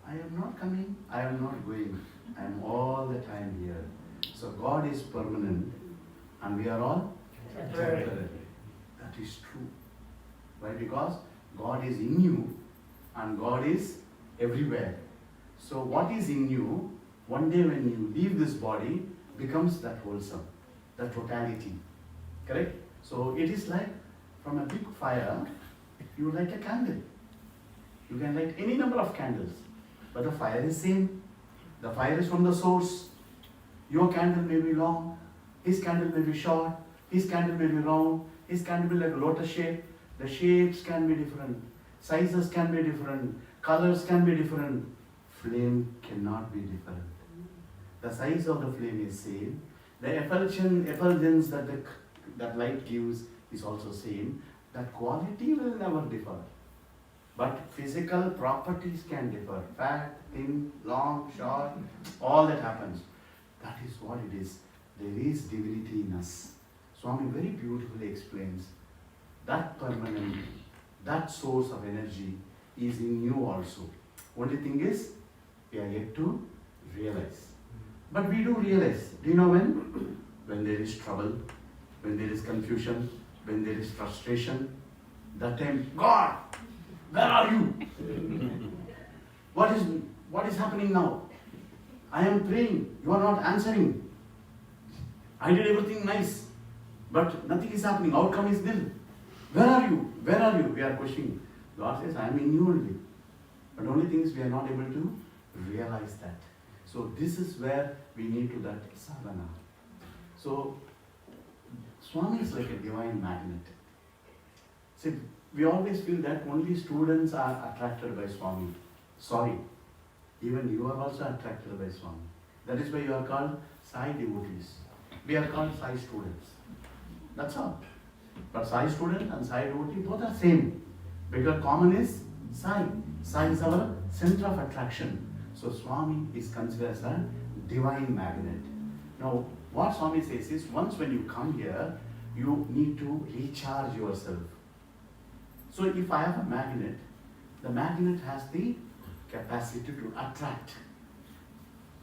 I am not coming, I am not going. I am all the time here. So God is permanent and we are all temporary. That is true. Why? Because God is in you and God is everywhere. So what is in you, one day when you leave this body, becomes that wholesome, that totality. Correct? So it is like from a big fire, you light a candle. You can light any number of candles, but the fire is same. The fire is from the source. Your candle may be long, his candle may be short, his candle may be round, his candle may be like a lotus shape. The shapes can be different, sizes can be different, colors can be different. Flame cannot be different. The size of the flame is same. The effulgence that light gives is also same. That quality will never differ. But physical properties can differ. Fat, thin, long, short, all that happens. That is what it is. There is divinity in us. Swami very beautifully explains that permanent, that source of energy is in you also. Only thing is, we are yet to realize. But we do realize. Do you know when? When there is trouble, when there is confusion, when there is frustration, that time, God, where are you? What is happening now? I am praying, you are not answering. I did everything nice, but nothing is happening. Outcome is nil. Where are you? Where are you? We are questioning. God says, I am in you only. But only thing is we are not able to realize that. So this is where we need to that sadhana. So Swami is like a divine magnet. See, we always feel that only students are attracted by Swami. Sorry, even you are also attracted by Swami. That is why you are called Sai devotees. We are called Sai students. That's all. But Sai student and Sai devotee both are same. Because common is Sai. Sai is our center of attraction. So Swami is considered as a divine magnet. Now, what Swami says is, once when you come here, you need to recharge yourself. So if I have a magnet, the magnet has the capacity to attract.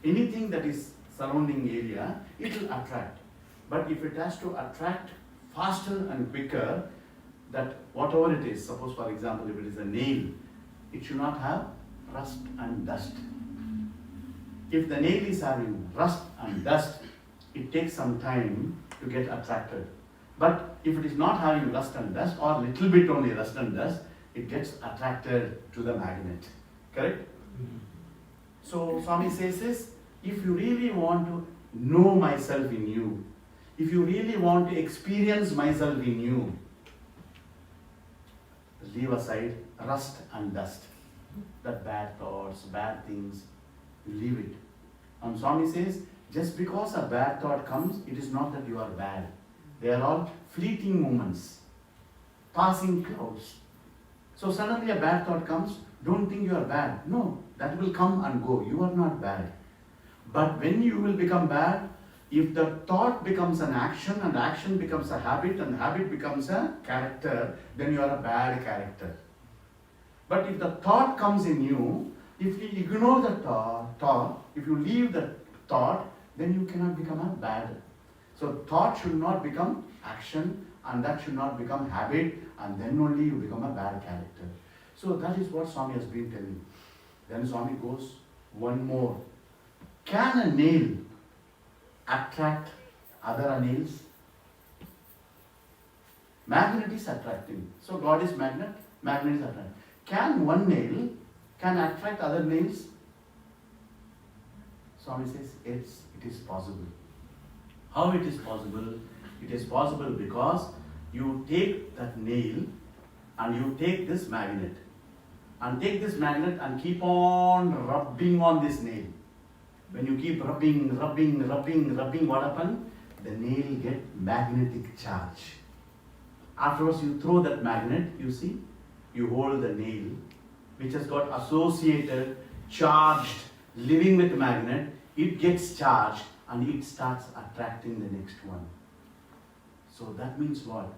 Anything that is surrounding area, it will attract. But if it has to attract faster and quicker, that whatever it is, suppose for example, if it is a nail, it should not have rust and dust. If the nail is having rust and dust, it takes some time to get attracted. But if it is not having rust and dust, or little bit only rust and dust, it gets attracted to the magnet. Correct? Mm-hmm. So Swami says is, if you really want to know myself in you, if you really want to experience myself in you, leave aside rust and dust. That bad thoughts, bad things, leave it. And Swami says, just because a bad thought comes, it is not that you are bad. They are all fleeting moments, passing clouds. So suddenly a bad thought comes, don't think you are bad. No, that will come and go. You are not bad. But when you will become bad, if the thought becomes an action and action becomes a habit and habit becomes a character, then you are a bad character. But if the thought comes in you, if you ignore the thought, if you leave the thought, then you cannot become a bad. So thought should not become action, and that should not become habit, and then only you become a bad character. So that is what Swami has been telling. Then Swami goes one more. Can a nail attract other nails? Magnet is attracting. So God is magnet, magnet is attracting. Can one nail attract other nails? Swami says, yes, it is possible. How it is possible? It is possible because you take that nail and you take this magnet and keep on rubbing on this nail. When you keep rubbing, what happens? The nail gets magnetic charge. Afterwards you throw that magnet, you see, you hold the nail which has got associated, charged, living with the magnet, it gets charged and it starts attracting the next one. So that means what?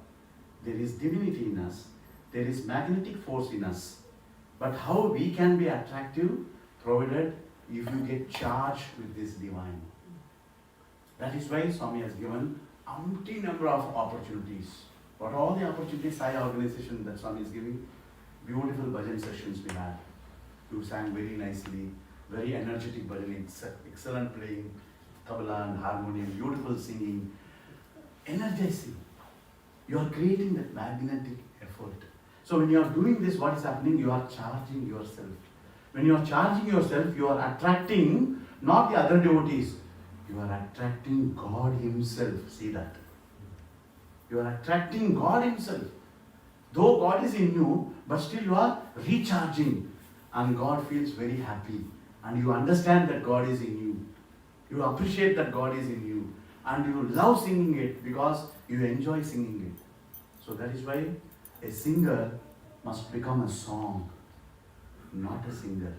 There is divinity in us, there is magnetic force in us. But how we can be attractive? Provided if you get charged with this divine. That is why Swami has given umpty number of opportunities. What all the opportunities Sai organization that Swami is giving? Beautiful bhajan sessions we had. You sang very nicely, very energetic bhajan, excellent playing, tabla and harmonium, beautiful singing, energizing. You are creating that magnetic effort. So when you are doing this, what is happening? You are charging yourself. When you are charging yourself, you are attracting not the other devotees. You are attracting God Himself. See that? You are attracting God Himself. Though God is in you, but still you are recharging. And God feels very happy. And you understand that God is in you. You appreciate that God is in you. And you love singing it because you enjoy singing it. So that is why a singer must become a song, not a singer.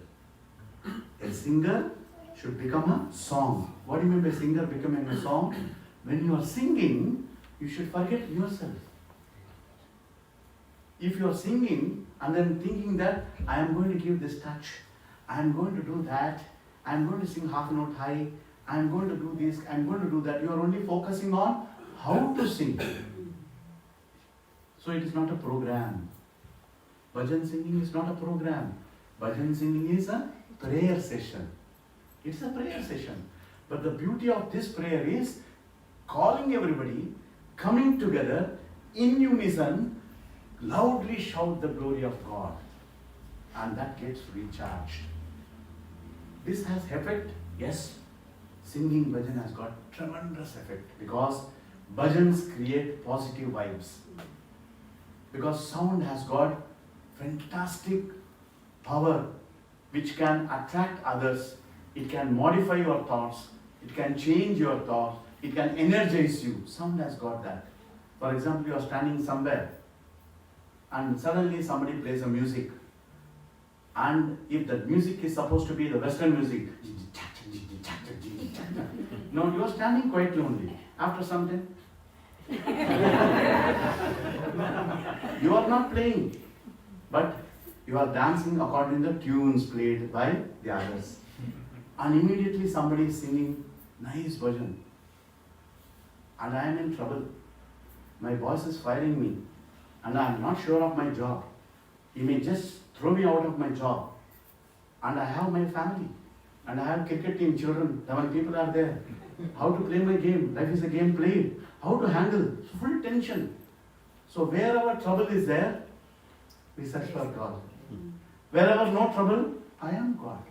A singer should become a song. What do you mean by singer becoming a song? When you are singing, you should forget yourself. If you are singing and then thinking that I am going to give this touch, I am going to do that, I am going to sing half a note high, I am going to do this, I am going to do that, you are only focusing on how to sing. So it is not a program. Bhajan singing is not a program. Bhajan singing is a prayer session. It's a prayer session. But the beauty of this prayer is calling everybody, coming together in unison, loudly shout the glory of God. And that gets recharged. This has effect? Yes. Singing bhajan has got tremendous effect because bhajans create positive vibes. Because sound has got fantastic power which can attract others. It can modify your thoughts. It can change your thoughts. It can energize you. Sound has got that. For example, you are standing somewhere and suddenly somebody plays a music. And if that music is supposed to be the Western music, no, you are standing quietly only. After some time, you are not playing, but you are dancing according to the tunes played by the others. And immediately somebody is singing nice bhajan. And I am in trouble. My boss is firing me. And I am not sure of my job. He may just throw me out of my job. And I have my family. And I have cricket team children. 7 people are there. How to play my game? Life is a game played. How to handle? Full tension. So wherever trouble is there, we search for God. Wherever no trouble, I am God.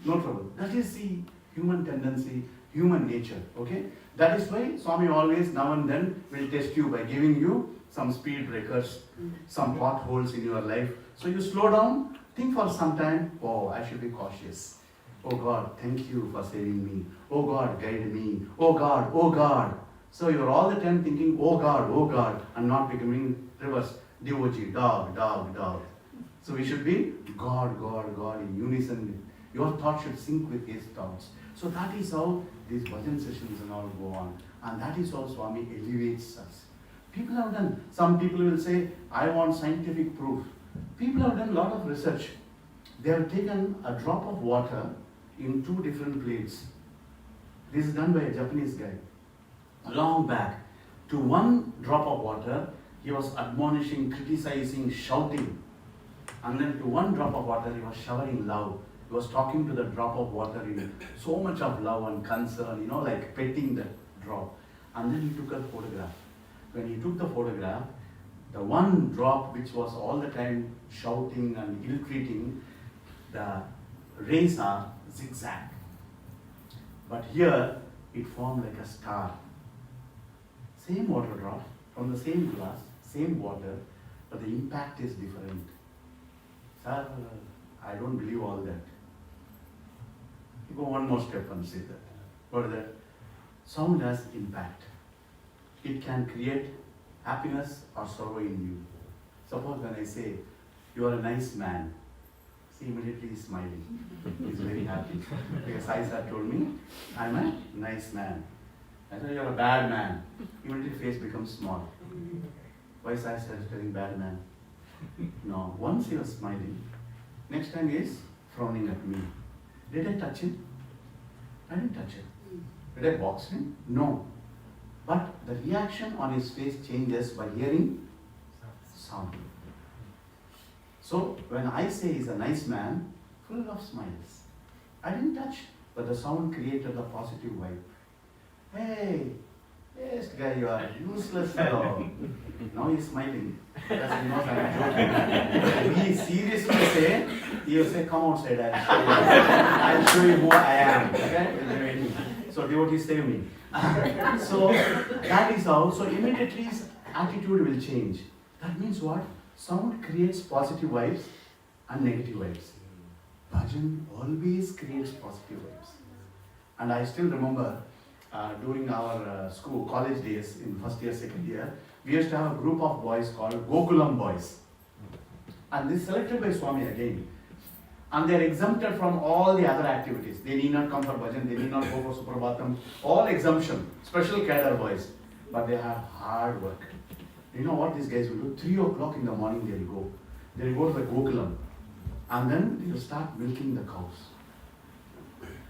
No trouble. That is the human tendency, human nature. Okay? That is why Swami always now and then will test you by giving you some speed breakers, some potholes in your life. So you slow down, think for some time, oh, I should be cautious. Oh God, thank you for saving me. Oh God, guide me. Oh God, oh God. So you're all the time thinking, oh God, and not becoming reverse. Devoji, dog, dog, dog. So we should be God, God, God in unison. Your thoughts should sync with his thoughts. So that is how these bhajan sessions and all go on. And that is how Swami elevates us. People have done, some people will say, I want scientific proof. People have done a lot of research. They have taken a drop of water in 2 different plates. This is done by a Japanese guy. Long back, to 1 drop of water, he was admonishing, criticizing, shouting. And then to 1 drop of water, he was showering love. He was talking to the drop of water in so much of love and concern, like petting the drop. And then he took a photograph. When he took the photograph, the 1 drop which was all the time shouting and ill-treating, the rays are zigzag. But here, it formed like a star. Same water drop, from the same glass, same water, but the impact is different. Sir, I don't believe all that. You go one more step and say that. What is that? Sound has impact. It can create happiness or sorrow in you. Suppose when I say, you are a nice man, see, immediately he's smiling. He's very happy. Because Sai Sir told me, I'm a nice man. I said, you're a bad man. Immediately face becomes small. Why Sai Sir is telling bad man? No, once he was smiling, next time he is frowning at me. Did I touch him? I didn't touch him. Did I box him? No. But the reaction on his face changes by hearing sound. So when I say he's a nice man, full of smiles. I didn't touch, but the sound created a positive vibe. Hey, yes guy, you are a useless fellow. Now he's smiling because he knows I'm joking. If he seriously say, he will say, come outside, I'll show you who I am. Okay? So devotees save me. So that is how, so immediately his attitude will change. That means what? Sound creates positive vibes and negative vibes. Bhajan always creates positive vibes. And I still remember during our school, college days in first year, second year, we used to have a group of boys called Gokulam boys. And this is selected by Swami again. And they are exempted from all the other activities. They need not come for bhajan, they need not go for Suprabhatam, all exemption, special cadre boys. But they have hard work. You know what these guys will do? 3 o'clock in the morning they'll go. They'll go to the Gokulam. And then they'll start milking the cows.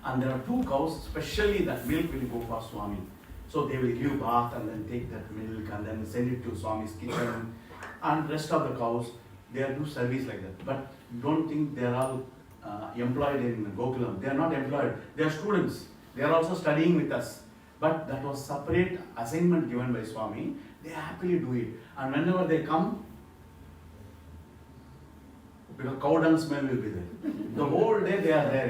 And there are 2 cows, especially that milk will go for Swami. So they will give bath and then take that milk and then send it to Swami's kitchen. And rest of the cows, they do service like that. But don't think they are all employed in Gokulam. They are not employed. They are students. They are also studying with us. But that was separate assignment given by Swami. They happily do it. And whenever they come, because cow dung smell will be there. The whole day they are there,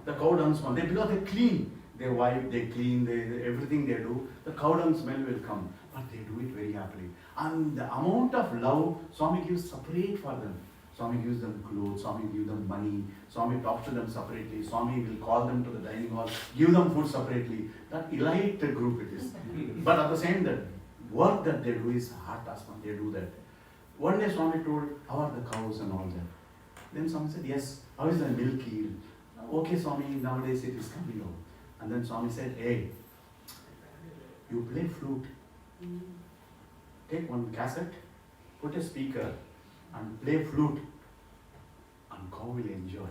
the cow dung smell. Because they clean. They wipe, they clean, everything they do, the cow dung smell will come. But they do it very happily. And the amount of love Swami gives separate for them. Swami gives them clothes, Swami gives them money, Swami talks to them separately, Swami will call them to the dining hall, give them food separately. That elite group it is. But at the same time, work that they do is heart asman, they do that. One day Swami told, how are the cows and all that? Then Swami said, yes, how is the milk yield? Okay Swami, nowadays it is coming out. And then Swami said, hey, you play flute. Take one cassette, put a speaker and play flute. And cow will enjoy.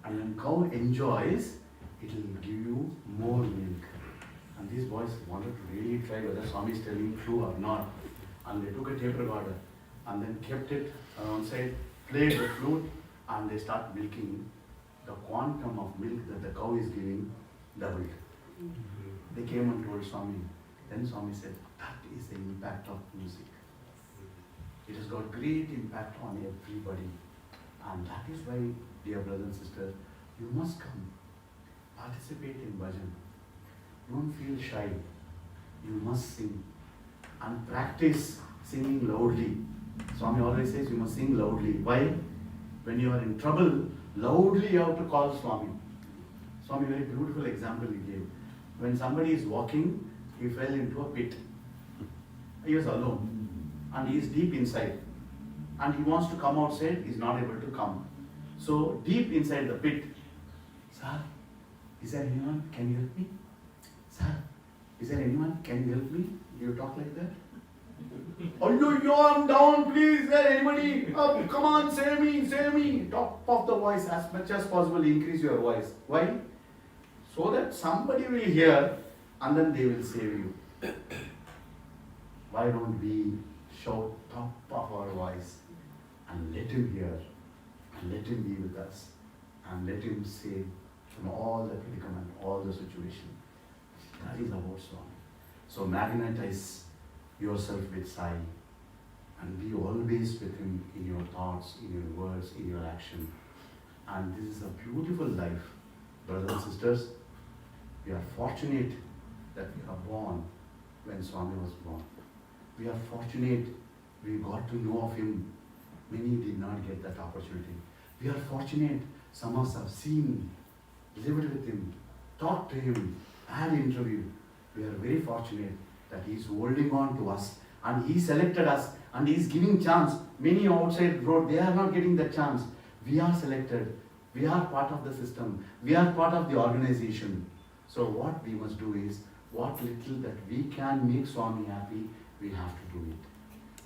And when cow enjoys, it will give you more milk. And these boys wanted to really try whether Swami is telling true or not. And they took a tape recorder and then kept it outside, played the flute, and they start milking. The quantum of milk that the cow is giving doubled. They came and told Swami. Then Swami said, that is the impact of music. It has got great impact on everybody. And that is why, dear brothers and sisters, you must come. Participate in bhajan. Don't feel shy. You must sing. And practice singing loudly. Swami always says you must sing loudly. Why? When you are in trouble, loudly you have to call Swami. Swami, very beautiful example he gave. When somebody is walking, he fell into a pit. He was alone. And he is deep inside. And he wants to come outside, he is not able to come. So, deep inside the pit, Sir, is there anyone? Can you help me? Sir, is there anyone? Can you help me? Do you talk like that? Oh, I'm down, please. Is there anybody? Oh, come on, save me, save me. Top of the voice as much as possible, increase your voice. Why? So that somebody will hear and then they will save you. Why don't we shout top of our voice and let him hear and let him be with us and let him save from all the predicament, all the situation. That is about Swami. So magnetize yourself with Sai and be always with him in your thoughts, in your words, in your action. And this is a beautiful life. Brothers and sisters, we are fortunate that we are born when Swami was born. We are fortunate we got to know of him. Many did not get that opportunity. We are fortunate some of us have seen, lived with him, talked to him, had interview. We are very fortunate that he is holding on to us and he selected us and he is giving chance. Many outside road, they are not getting the chance. We are selected. We are part of the system. We are part of the organization. So what we must do is, what little that we can make Swami happy, we have to do it.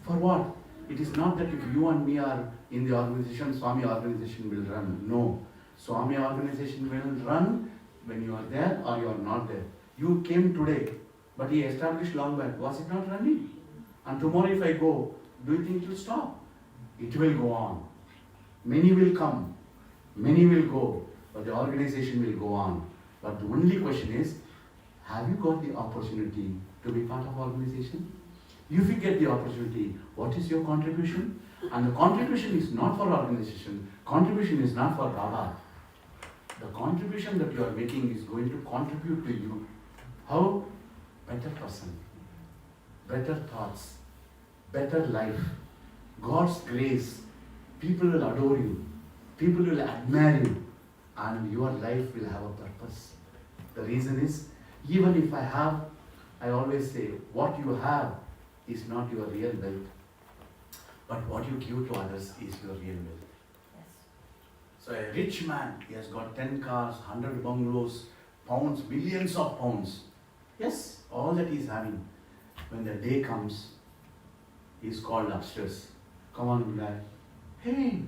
For what? It is not that if you and me are in the organization, Swami organization will run. No. Swami organization will run when you are there or you are not there. You came today, but he established long back. Was it not running? And tomorrow if I go, do you think it will stop? It will go on. Many will come, many will go, but the organization will go on. But the only question is, have you got the opportunity to be part of organization? If you get the opportunity, what is your contribution? And the contribution is not for organization, contribution is not for Baba. The contribution that you are making is going to contribute to you. How? Better person, better thoughts, better life, God's grace. People will adore you, people will admire you, and your life will have a purpose. The reason is, even if I always say, what you have is not your real wealth, but what you give to others is your real wealth. Yes. So a rich man, he has got 10 cars, 100 bungalows, pounds, billions of pounds. Yes, all that he is having. When the day comes, He's called upstairs. Come on, guy. Hey,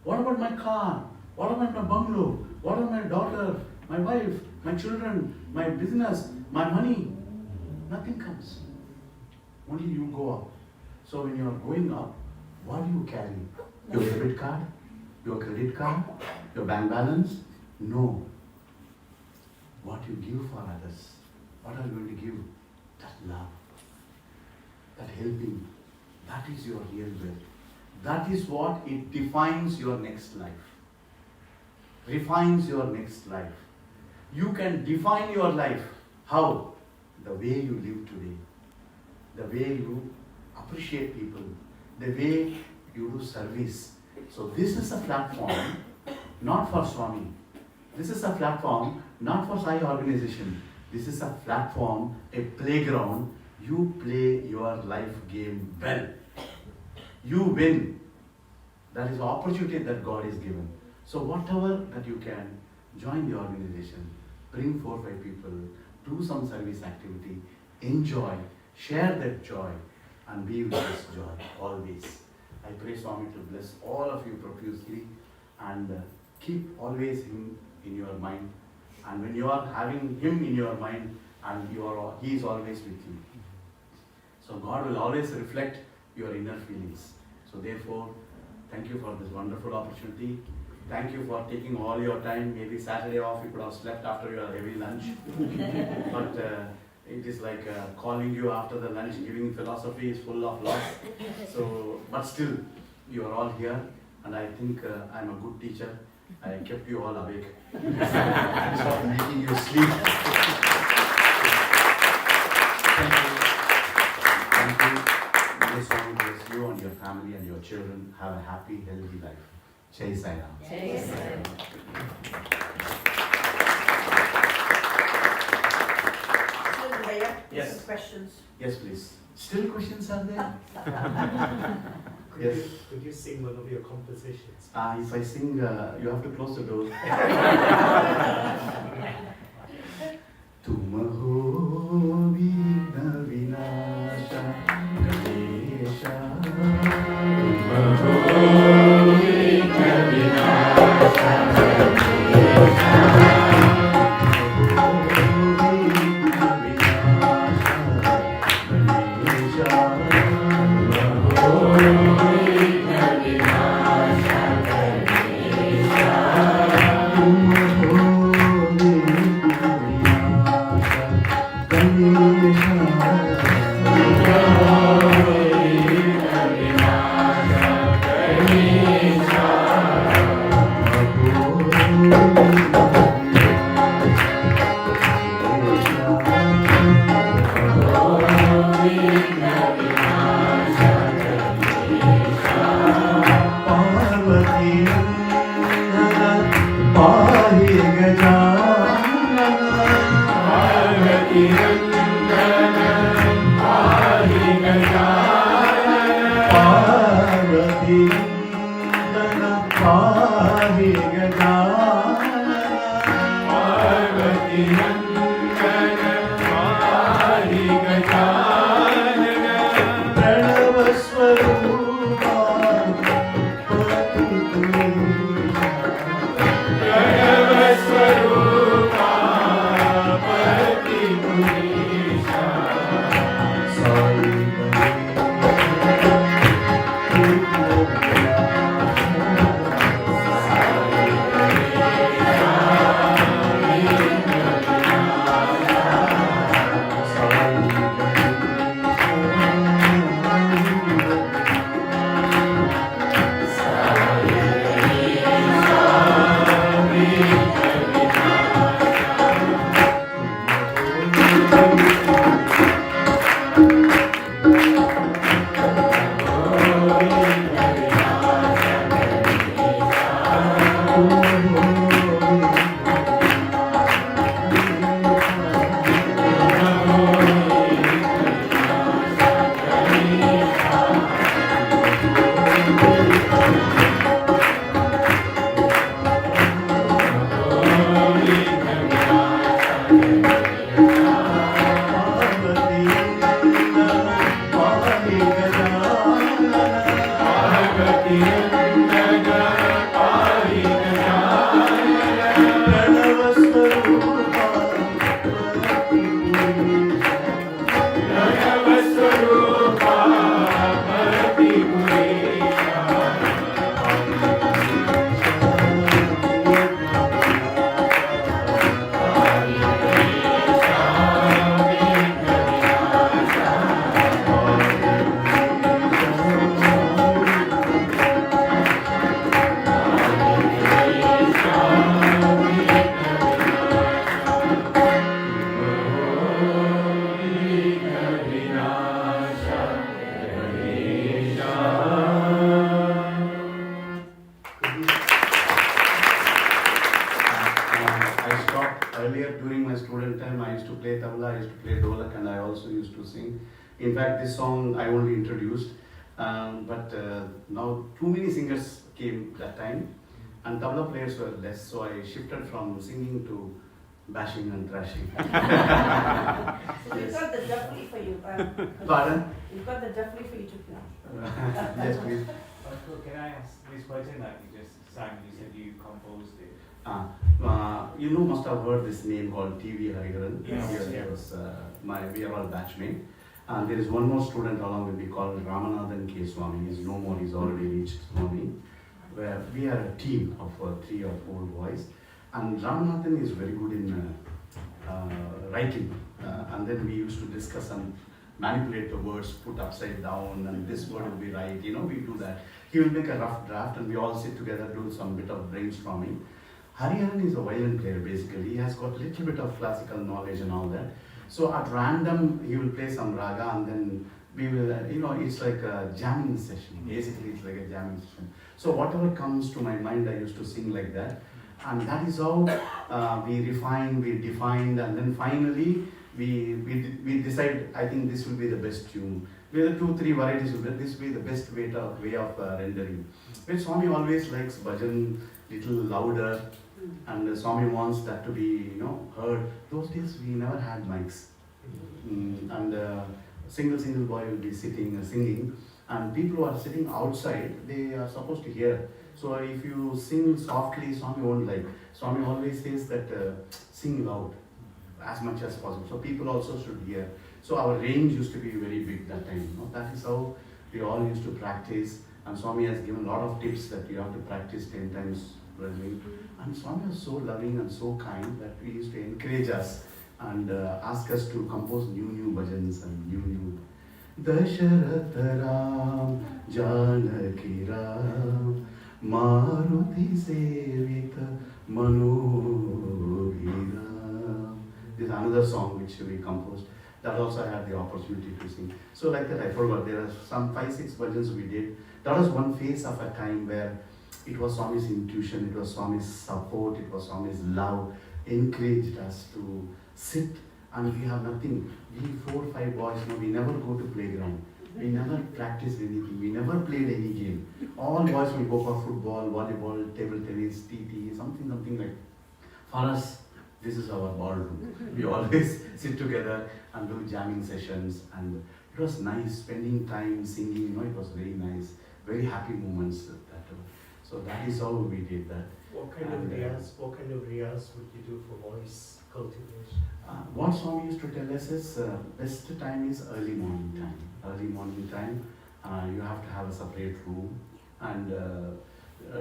what about my car? What about my bungalow? What about my daughter, my wife, my children, my business, my money? Nothing comes. Only you go up. So when you are going up, what do you carry? Your debit card? Your credit card? Your bank balance? No. What you give for others. What are you going to give? That love. That helping. That is your real wealth. That is what it defines your next life. Refines your next life. You can define your life. How? The way you live today. The way you appreciate people. The way you do service. So this is a platform not for Swami. This is a platform not for Sai organization. This is a platform, a playground. You play your life game well. You win. That is the opportunity that God is given. So whatever that you can, join the organization, bring 4 or 5 people, do some service activity, enjoy, share that joy, and be with this joy always. I pray Swami to bless all of you profusely, and keep always Him in your mind. And when you are having Him in your mind, and He is always with you. So God will always reflect your inner feelings. So therefore, thank you for this wonderful opportunity. Thank you for taking all your time. Maybe Saturday off, you could have slept after your heavy lunch. But it is like calling you after the lunch, giving philosophy is full of loss. So, but still, you are all here, and I think I'm a good teacher. I kept you all awake instead of making you sleep. Thank you. Thank you. May Swami bless you and your family and your children. Have a happy, healthy life. Jai Sai Ram. Jai Sai. Yes. Some questions. Yes, please. Still questions are there? Could Yes. you sing one of your compositions? If I sing, you have to close the door. Tum ho vigna vinasha ganesha. Tum ho vigna vinasha ganesha. Gajana earlier during my student time, I used to play tabla, I used to play dholak, and I also used to sing. In fact, this song I only introduced, but now too many singers came that time, and tabla players were less, so I shifted from singing to bashing and thrashing. So we've got the duffly for you. Pardon? We've got the duffly for you to play. Yes, please. Can I ask this bhajan that you just sang? You said you composed it. You know, must have heard this name called TV Hariharan. Yes. He was we are all batchmate. And there is one more student along with me called Ramanathan K. Swami. He's no more, he's already reached Swami. Where we are a team of 3 or 4 boys. And Ramanathan is very good in writing. And then we used to discuss and manipulate the words, put upside down, and this word will be right. You know, we do that. He will make a rough draft and we all sit together, do some bit of brainstorming. Hariharan is a violin player basically. He has got a little bit of classical knowledge and all that. So at random, he will play some raga and then we will, it's like a jamming session. Basically, it's like a jamming session. So whatever comes to my mind, I used to sing like that. And that is how we refined, we defined, and then finally we decide, I think this will be the best tune. Whether 2, 3 varieties will be, this will be the best way of rendering. But Swami always likes bhajan little louder, and Swami wants that to be, heard. Those days we never had mics, and single boy will be sitting singing, and people who are sitting outside, they are supposed to hear. So if you sing softly, Swami won't like. Swami always says that sing loud as much as possible. So people also should hear. So our range used to be very big that time. That is how we all used to practice. And Swami has given a lot of tips that you have to practice 10 times regularly. And Swami was so loving and so kind that we used to encourage us and ask us to compose new bhajans and new. Dasharatha Ram Janaki Ram Maruti Sevita Manohira. This is another song which we composed. That also I had the opportunity to sing. So like that I forgot, there are some 5-6 bhajans we did. That was one phase of a time where it was Swami's intuition, it was Swami's support, it was Swami's love, encouraged us to sit, and we have nothing. We 4 or 5 boys, we never go to playground. We never practiced anything. We never played any game. All boys will go for football, volleyball, table tennis, TT, something like. For us, this is our ballroom. We always sit together and do jamming sessions, and it was nice spending time singing. It was very nice, very happy moments. So that is how we did that. What kind of riyas would you do for voice cultivation? What Swami used to tell us is best time is early morning time. Early morning time, you have to have a separate room and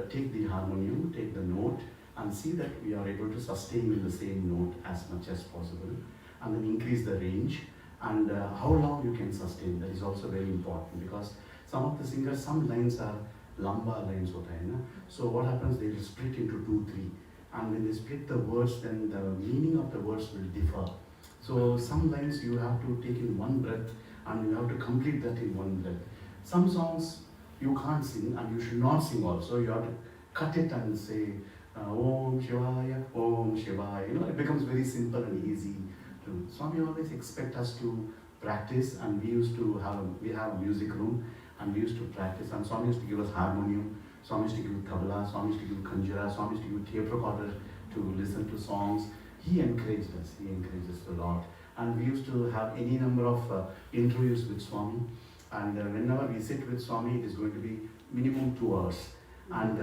take the harmonium, take the note, and see that we are able to sustain in the same note as much as possible, and then increase the range and how long you can sustain. That is also very important, because some of the singers, some lines are lamba lines hota hai na. So what happens, they will split into 2, 3, and when they split the words, then the meaning of the words will differ. So some lines you have to take in one breath and you have to complete that in one breath. Some songs you can't sing and you should not sing also. You have to cut it and say Om Shivaya, Om Shivaya. It becomes very simple and easy. Swami always expect us to practice, and we have a music room and we used to practice, and Swami used to give us harmonium, Swami used to give tabla, Swami used to give kanjara, Swami used to give tape recorder to listen to songs. He encouraged us a lot. And we used to have any number of interviews with Swami, and whenever we sit with Swami, it is going to be minimum 2 hours. And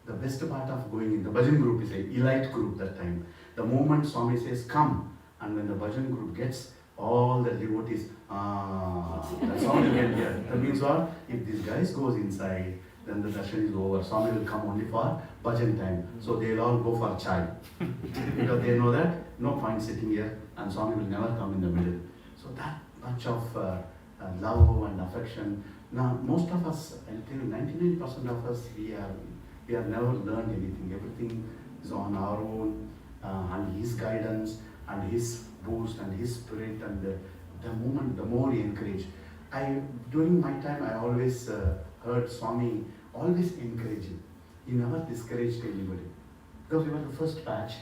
the best part of going in the bhajan group is an elite group that time. The moment Swami says come, and when the bhajan group gets, all the devotees, that's all you can hear. That means what? If these guys goes inside, then the darshan is over. Swami will come only for bhajan time. So they'll all go for chai. Because they know that no point sitting here, and Swami will never come in the middle. So that much of love and affection. Now most of us, until 99% of us, we have never learned anything. Everything is on our own, and his guidance and his boost and his spirit, and the more he encouraged. During my time, I always heard Swami always encouraging. He never discouraged anybody. Because we were the first batch,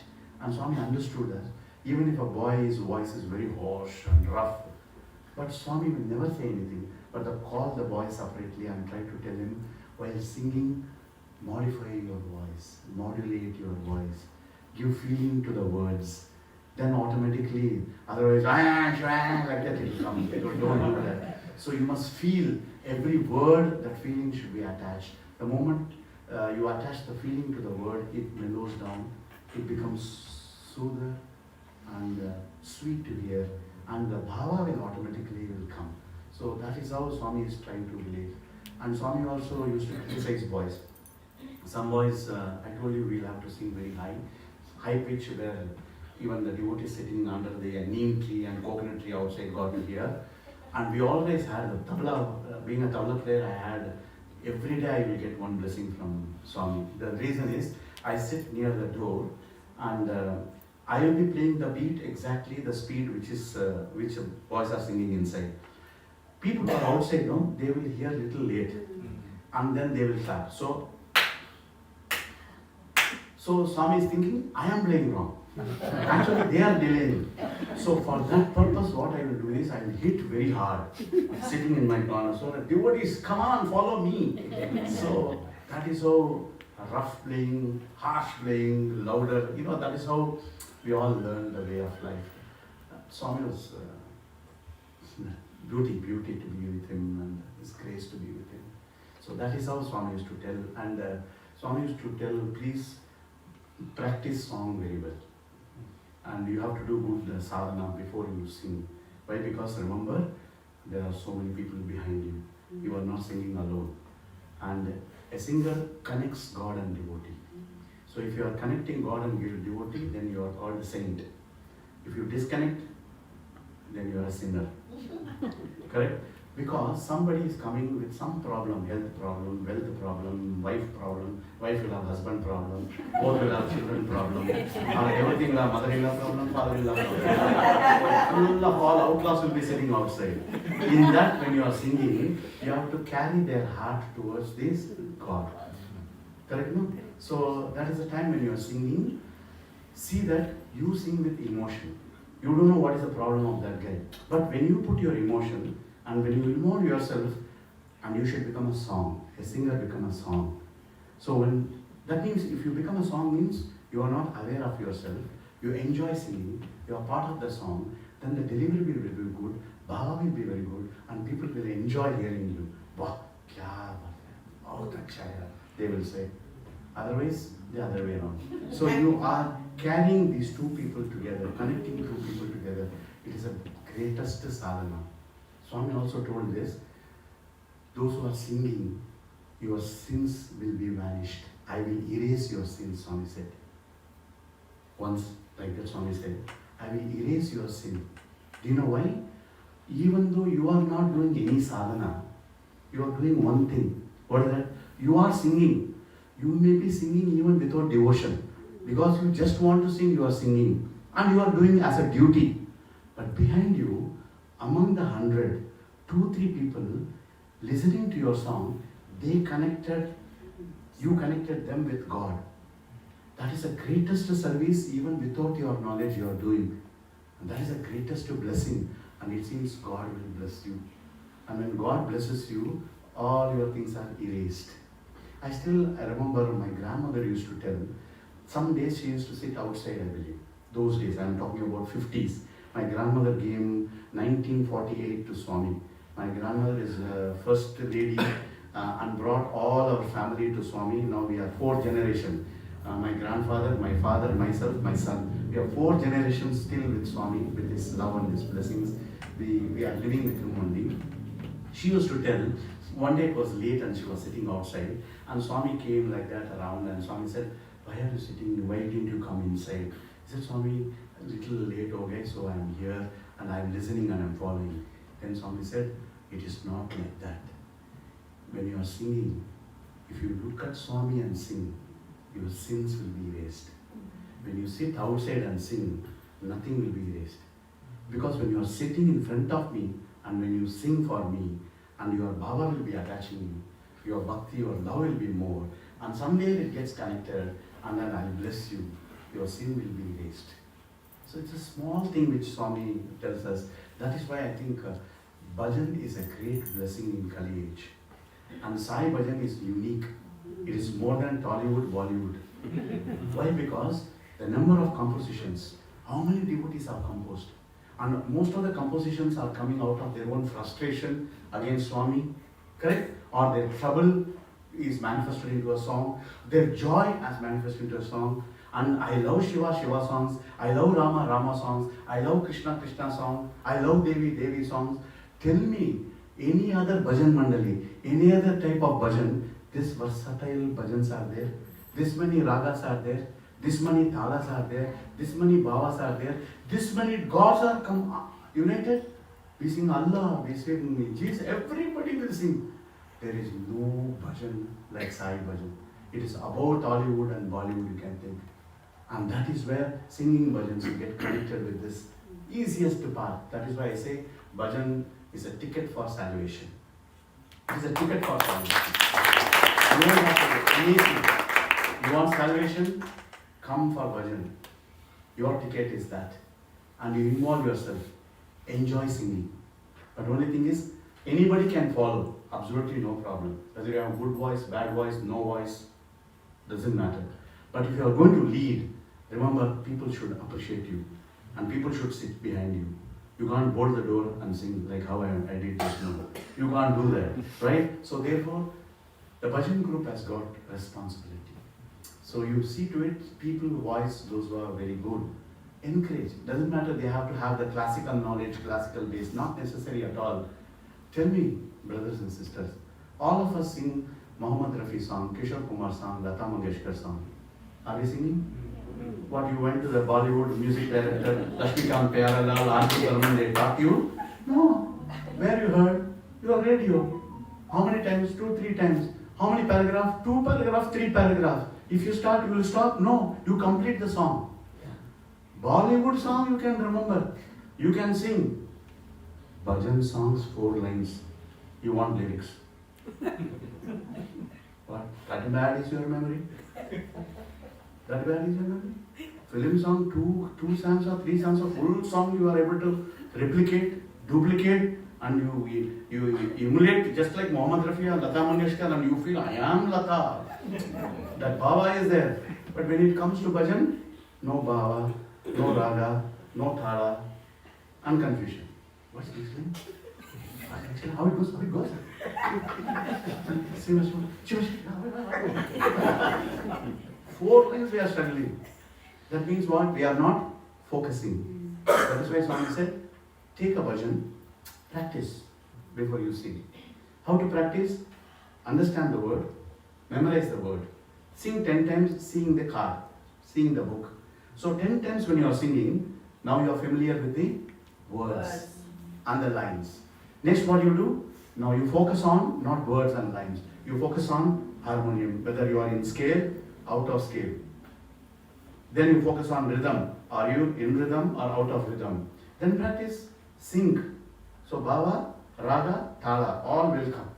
and Swami understood us. Even if a boy's voice is very harsh and rough, but Swami will never say anything, but call the boy separately and try to tell him, while singing, modify your voice, modulate your voice, give feeling to the words. Then automatically, otherwise, like that it will come. Don't do that. So you must feel every word, that feeling should be attached. The moment you attach the feeling to the word, it mellows down, it becomes soother and sweet to hear, and the bhava will automatically come. So that is how Swami is trying to relate. And Swami also used to criticize boys. Some boys, I told you, we'll have to sing very high pitch, where even the devotee sitting under the neem tree and coconut tree outside got to hear. And we always had the tabla, being a tabla player, I had, every day I will get one blessing from Swami. The reason is, I sit near the door and I will be playing the beat exactly the speed which boys are singing inside. People who are outside, no, they will hear little late and then they will clap. So Swami is thinking, I am playing wrong. Actually, they are delaying. So for that purpose, what I will do is, I will hit very hard, sitting in my corner. So the devotees, come on, follow me. So that is how rough playing, harsh playing, louder, that is how we all learn the way of life. Swami was beauty to be with him, and his grace to be with him. So that is how Swami used to tell. And Swami used to tell, please practice song very well. And you have to do good sadhana before you sing. Why? Because remember, there are so many people behind you. You are not singing alone. And a singer connects God and devotee. So if you are connecting God and devotee, then you are called a saint. If you disconnect, then you are a sinner. Correct? Because somebody is coming with some problem, health problem, wealth problem, wife will have husband problem, both will have children problem, everything will have mother-in-law problem, father-in-law problem. All outlaws will be sitting outside. In that, when you are singing, you have to carry their heart towards this God. Correct? No? So that is the time when you are singing, see that you sing with emotion. You don't know what is the problem of that guy. But when you put your emotion, and when you involve yourself, and you should become a song, a singer become a song. So that means if you become a song, means you are not aware of yourself, you enjoy singing, you are part of the song, then the delivery will be very good, bhava will be very good, and people will enjoy hearing you. Wah, kya baat hai, bahut acha hai, they will say. Otherwise, the other way around. So you are carrying these two people together, connecting two people together. It is the greatest sadhana. Swami also told this, those who are singing, your sins will be vanished. I will erase your sins, Swami said. Once, like that Swami said, I will erase your sin. Do you know why? Even though you are not doing any sadhana, you are doing one thing. What is that? You are singing. You may be singing even without devotion. Because you just want to sing, you are singing. And you are doing as a duty. But behind you, among the 100, 2-3 people listening to your song, you connected them with God. That is the greatest service, even without your knowledge you are doing. And that is the greatest blessing. And it seems God will bless you. And when God blesses you, all your things are erased. I remember my grandmother used to tell, some days she used to sit outside, I believe. Those days, I am talking about 50s. My grandmother came 1948 to Swami. My grandmother is the first lady and brought all our family to Swami. Now we are 4th generation. My grandfather, my father, myself, my son. We are 4 generations still with Swami, with his love and his blessings. We are living with him only. She used to tell, one day it was late and she was sitting outside and Swami came like that around and Swami said, why are you sitting, why didn't you come inside? He said, Swami, a little late, okay, so I am here and I am listening and I am following. Then Swami said, it is not like that. When you are singing, if you look at Swami and sing, your sins will be erased. When you sit outside and sing, nothing will be erased. Because when you are sitting in front of me and when you sing for me, and your bhava will be attaching you, your bhakti, your love will be more, and someday it gets connected, and then I will bless you. Your sin will be erased. So it's a small thing which Swami tells us. That is why I think Bhajan is a great blessing in Kali age. And Sai Bhajan is unique. It is more than Tollywood, Bollywood. Why? Because the number of compositions, how many devotees have composed? And most of the compositions are coming out of their own frustration against Swami, correct? Or their trouble is manifested into a song, their joy has manifested into a song. And I love Shiva, Shiva songs, I love Rama, Rama songs, I love Krishna, Krishna songs, I love Devi, Devi songs. Tell me, any other bhajan mandali, any other type of bhajan, this versatile bhajans are there, this many ragas are there, this many talas are there, this many bhavas are there, this many gods are united. We sing Allah, we sing Jesus, everybody will sing. There is no bhajan like Sai Bhajan. It is above Tollywood and Bollywood, you can think. And that is where singing bhajans you get connected with this easiest part. That is why I say bhajan is a ticket for salvation. It is a ticket for salvation. You don't have to do anything. You want salvation? Come for bhajan. Your ticket is that. And you involve yourself. Enjoy singing. But only thing is, anybody can follow. Absolutely no problem. Whether you have good voice, bad voice, no voice, doesn't matter. But if you are going to lead, remember, people should appreciate you. And people should sit behind you. You can't bolt the door and sing like how I did just now. You can't do that, right? So therefore, the bhajan group has got responsibility. So you see to it, people voice those who are very good. Encourage. Doesn't matter they have to have the classical knowledge, classical base, not necessary at all. Tell me, brothers and sisters, all of us sing Muhammad Rafi song, Kishore Kumar song, Lata Mangeshkar song. Are we singing? What, you went to the Bollywood music director, Lakshmikant Pyarelal, Aarti Burman, they taught you? No. Where you heard? Your radio. How many times? 2, 3 times. How many paragraphs? 2 paragraphs, 3 paragraphs. If you start, you will stop? No. You complete the song. Bollywood song you can remember. You can sing. Bhajan songs, 4 lines. You want lyrics. What? That bad is your memory? That bad is your memory? Film song, 2 stanzas, 3 stanzas, full song you are able to replicate, duplicate, and you emulate just like Muhammad Rafi or Lata Mangeshkar, and you feel I am Lata. That bhava is there. But when it comes to bhajan, no bhava, no raga, no thala, and confusion. What's this thing? How it goes? How it goes? Four things we are struggling. That means what? We are not focusing. That is why Swami said, take a bhajan, practice before you sing. How to practice? Understand the word, memorize the word. Sing 10 times, seeing the card, seeing the book. So 10 times when you are singing, now you are familiar with the words and the lines. Next what you do? Now you focus on not words and lines. You focus on harmonium, whether you are in scale, out of scale. Then you focus on rhythm. Are you in rhythm or out of rhythm? Then practice sync. So bhava, raga, thala, all will come.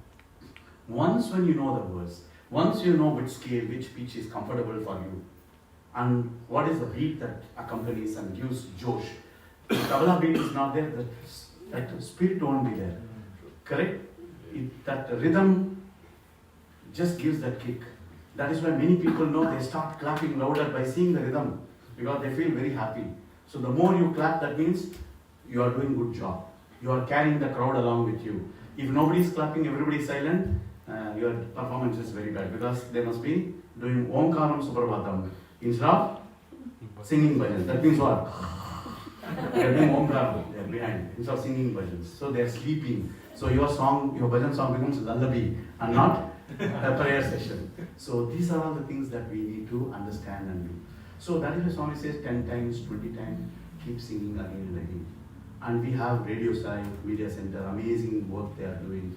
Once when you know the words, once you know which scale, which pitch is comfortable for you, and what is the beat that accompanies and gives josh. Tabla beat is not there, that spirit won't be there. Correct? That rhythm just gives that kick. That is why many people know they start clapping louder by seeing the rhythm because they feel very happy. So the more you clap, that means you are doing good job. You are carrying the crowd along with you. If nobody is clapping, everybody is silent, your performance is very bad because they must be doing Omkaram Suprabhatam instead of singing bhajans. That means what? They are doing Omkaram, they are behind, instead of singing bhajans. So they are sleeping. So your song, your bhajan song becomes lullaby and not a prayer session. So these are all the things that we need to understand and do. So that is why Swami says 10 times, 20 times, keep singing again and again. And we have Radio Sai, Media Center, amazing work they are doing.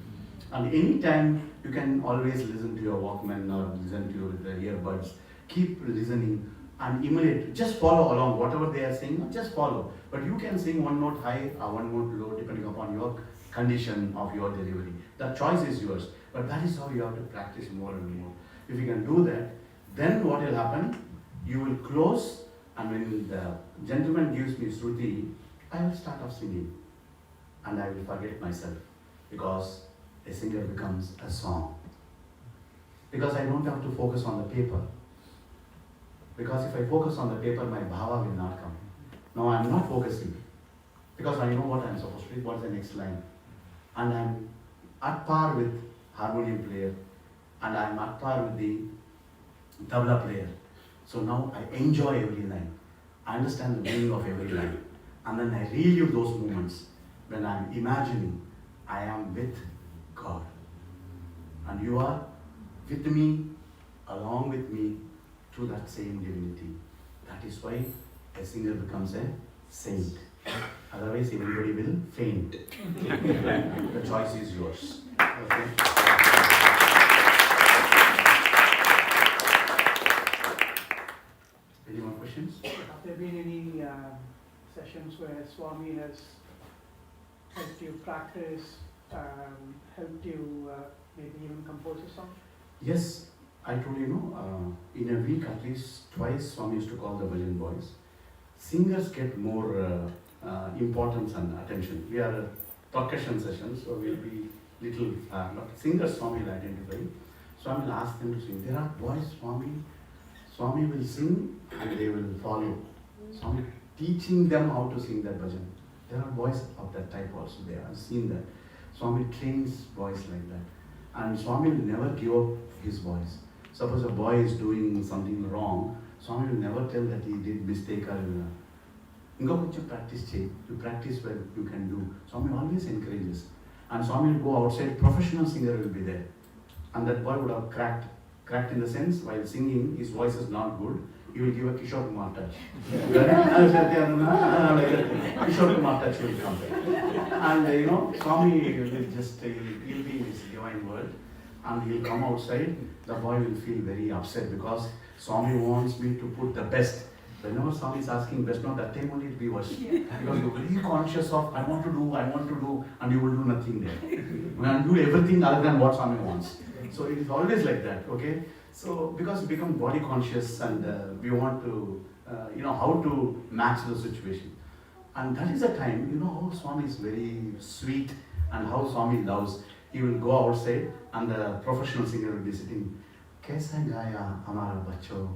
And anytime you can always listen to your Walkman or listen to your earbuds. Keep listening and emulate. Just follow along whatever they are saying. Just follow. But you can sing one note high or one note low depending upon your condition of your delivery. The choice is yours. But that is how you have to practice more and more. If you can do that, then what will happen? You will close And when the gentleman gives me Shruti, I will start off singing. And I will forget myself. Because a singer becomes a song. Because I don't have to focus on the paper. Because if I focus on the paper, my bhava will not come. Now I am not focusing. Because I know what I am supposed to do, what is the next line. And I am at par with harmonium player. And I am at par with the tabla player. So now I enjoy every line. I understand the meaning of every line. And then I relive those moments when I am imagining I am with God. And you are with me, along with me, to that same divinity. That is why a singer becomes a saint. Otherwise, everybody will faint. The choice is yours. Okay? Any more questions? Have there been any sessions where Swami has helped you practice, helped you maybe even compose a song? Yes, I told you, in a week at least twice Swami used to call the Bhajan boys. Singers get more importance and attention. We are a percussion session, so we'll be little, but singers Swami will identify. Swami will ask them to sing. There are boys, Swami will sing and they will follow. Swami teaching them how to sing that bhajan. There are boys of that type also there. I've seen that. Swami trains boys like that. And Swami will never give up his boys. Suppose a boy is doing something wrong, Swami will never tell that he did mistake or you practice. You practice where you can do. Swami always encourages. And Swami will go outside, professional singer will be there. And that boy would have cracked in the sense, while singing, his voice is not good, he will give a Kishore Kumar touch. Kishore Kumar touch will come. And Swami will just, he'll be in his divine world, and he'll come outside, the boy will feel very upset because Swami wants me to put the best. Whenever Swami is asking best, not that time only it will be worse. Because you're very conscious of, I want to do, and you will do nothing there. And do everything other than what Swami wants. So it is always like that, okay? So because we become body conscious and we want to, how to match the situation. And that is the time, how Swami is very sweet and how Swami loves. He will go outside and the professional singer will be sitting, Kaisa gaya hamara bachcho?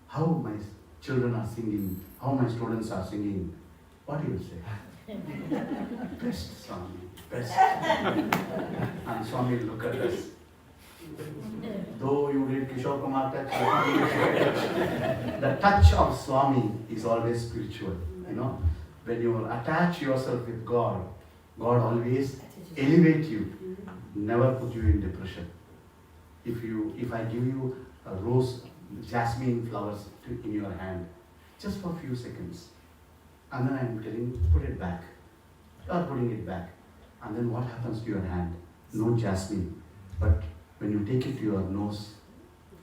How my children are singing, how my students are singing. What he will say? Best, Swami, best. And Swami will look at us. Though you did Kishore Kumar touch, the touch of Swami is always spiritual. When you attach yourself with God, God always elevates you, never put you in depression. If I give you a rose, jasmine flowers in your hand, just for a few seconds, and then I'm telling, put it back. You are putting it back. And then what happens to your hand? No jasmine. But when you take it to your nose,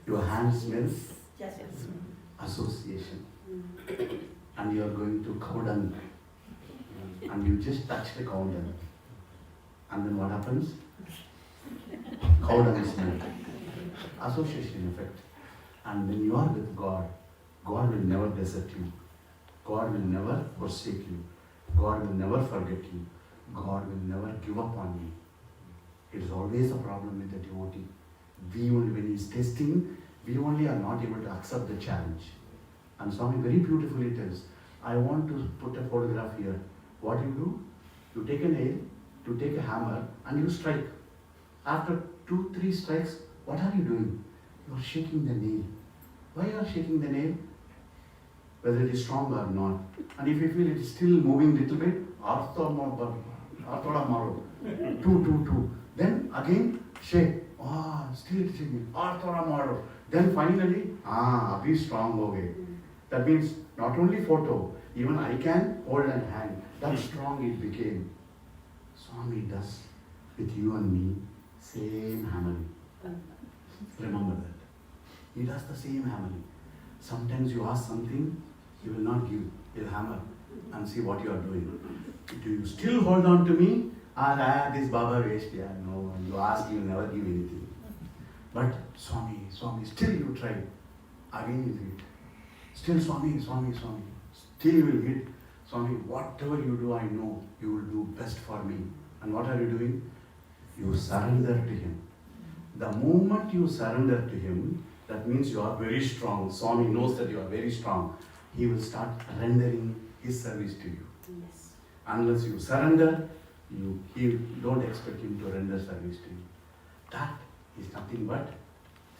your hand smells association. And you are going to cow dung. And you just touch the cow dung. And then what happens? Cow dung smell. Association effect. And when you are with God, God will never desert you. God will never forsake you. God will never forget you. God will never give up on you. It is always a problem with the devotee. When he is testing, we only are not able to accept the challenge. And Swami very beautifully tells, I want to put a photograph here. What you do? You take a nail, you take a hammer, and you strike. After 2-3 strikes, what are you doing? You are shaking the nail. Why you are shaking the nail? Whether it is strong or not. And if you feel it is still moving little bit, two. Then again shake. Still it is shaking. Then finally, be strong away. That means not only photo, even I can hold and hand. That strong it became. Swami does with you and me, same hammering. Remember that. He does the same hammering. Sometimes you ask something, he will not give. He'll hammer and see what you are doing. Do you still hold on to me? This Baba waste. No, you ask, he will never give anything. But Swami, still you try. Again you do it. Still Swami, Swami, Swami. Still you will get, Swami, whatever you do, I know you will do best for me. And what are you doing? You surrender to Him. The moment you surrender to Him, that means you are very strong. Swami knows that you are very strong. He will start rendering His service to you. Yes. Unless you surrender, He don't expect Him to render service to you. That is nothing but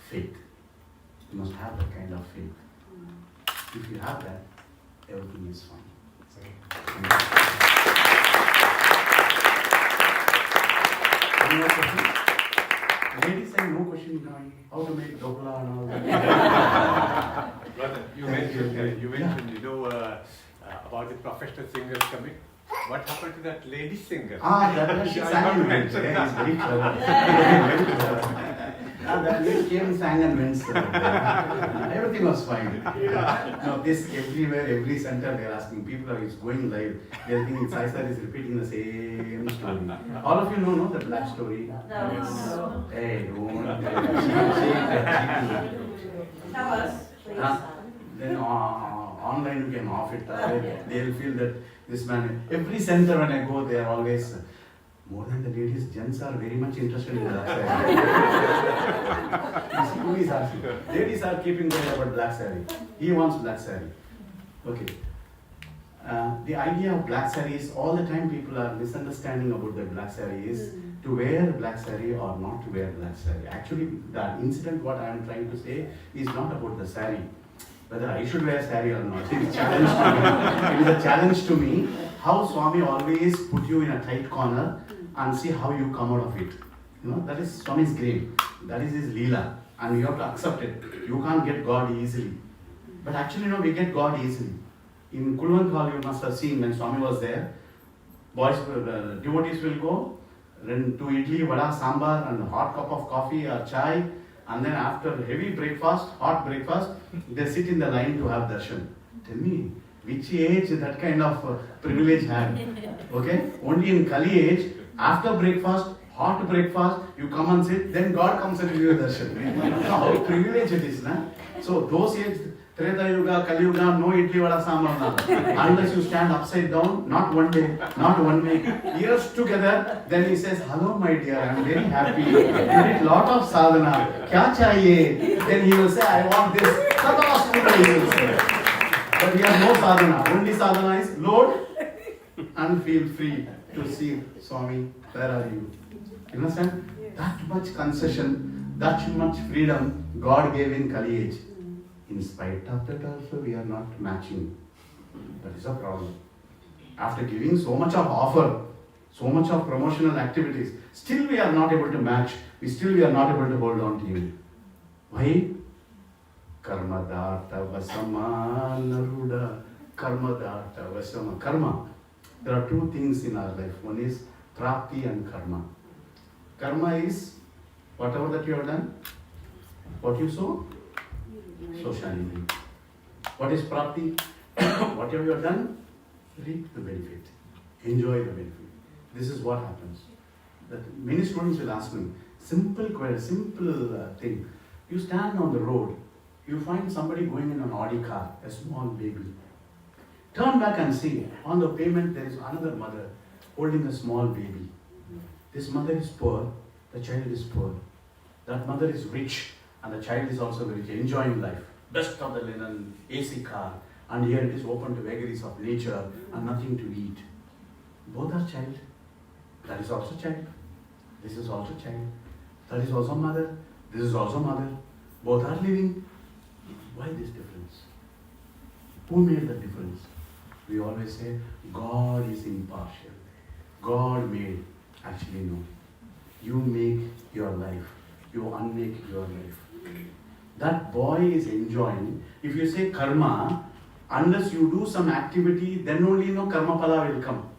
faith. You must have that kind of faith. If you have that, everything is fine. Any more questions? Ladies say no question now. How to make Tabla and all that. Brother, you mentioned, about the professional singers coming. What happened to that lady singer? That was she sang and went. Yeah, he's very clever. Very clever. That lady came, sang and went. Everything was fine. Now this everywhere, every center they're asking. People are going live. They're thinking Sai Sir is repeating the same story. All of you know the black story? No. Hey, don't. Tell us, please. Then online you can off it. They'll feel that this man, every center when I go, they are always, more than the ladies, gents are very much interested in black saree. You see who is asking? Ladies are keeping quiet about black saree. He wants black saree. Okay. The idea of black saree is all the time people are misunderstanding about the black saree is to wear black saree or not to wear black saree. Actually, the incident what I am trying to say is not about the saree. Whether I should wear saree or not. It is a challenge to me. It is a challenge to me how Swami always put you in a tight corner and see how you come out of it. That is Swami's game. That is his Leela. And you have to accept it. You can't get God easily. But actually, we get God easily. In Kodaikanal, you must have seen when Swami was there, boys, devotees will go, then to idly, vada, sambar and a hot cup of coffee or chai. And then after heavy breakfast, hot breakfast, they sit in the line to have darshan. Tell me, which age that kind of privilege had? Okay? Only in Kali age, after breakfast, hot breakfast, you come and sit, then God comes and gives you darshan. How privileged it is, na? So those age, Treta Yuga, Kali Yuga, no idli vada sambar. Unless you stand upside down, not one day, not 1 week, years together, then he says, hello my dear, I am very happy. You did lot of sadhana. Kya chahiye? Then he will say, I want this. Tadasura he will say. But we have no sadhana. Only sadhana is Lord and feel free to see Swami, where are you? You understand? That much concession, that much freedom God gave in Kali age. In spite of that also we are not matching. That is a problem. After giving so much of offer, so much of promotional activities, still we are not able to match. We are not able to hold on to you. Why? Karma data vasama naruda. Karma data vasama. Karma. There are two things in our life. One is prapti and karma. Karma is whatever that you have done, what you sow, so shall you reap. What is prapti? Whatever you have done, reap the benefit. Enjoy the benefit. This is what happens. That many students will ask me, simple thing. You stand on the road, you find somebody going in an Audi car, a small baby. Turn back and see, on the pavement there is another mother holding a small baby. This mother is poor, the child is poor. That mother is rich, and the child is also rich, enjoying life. Best of the linen, AC car, and here it is open to vagaries of nature and nothing to eat. Both are child. That is also child. This is also child. That is also mother. This is also mother. Both are living. Why this difference? Who made the difference? We always say, God is impartial. God made. Actually, no. You make your life. You unmake your life. That boy is enjoying. If you say karma, unless you do some activity, then only karma pala will come.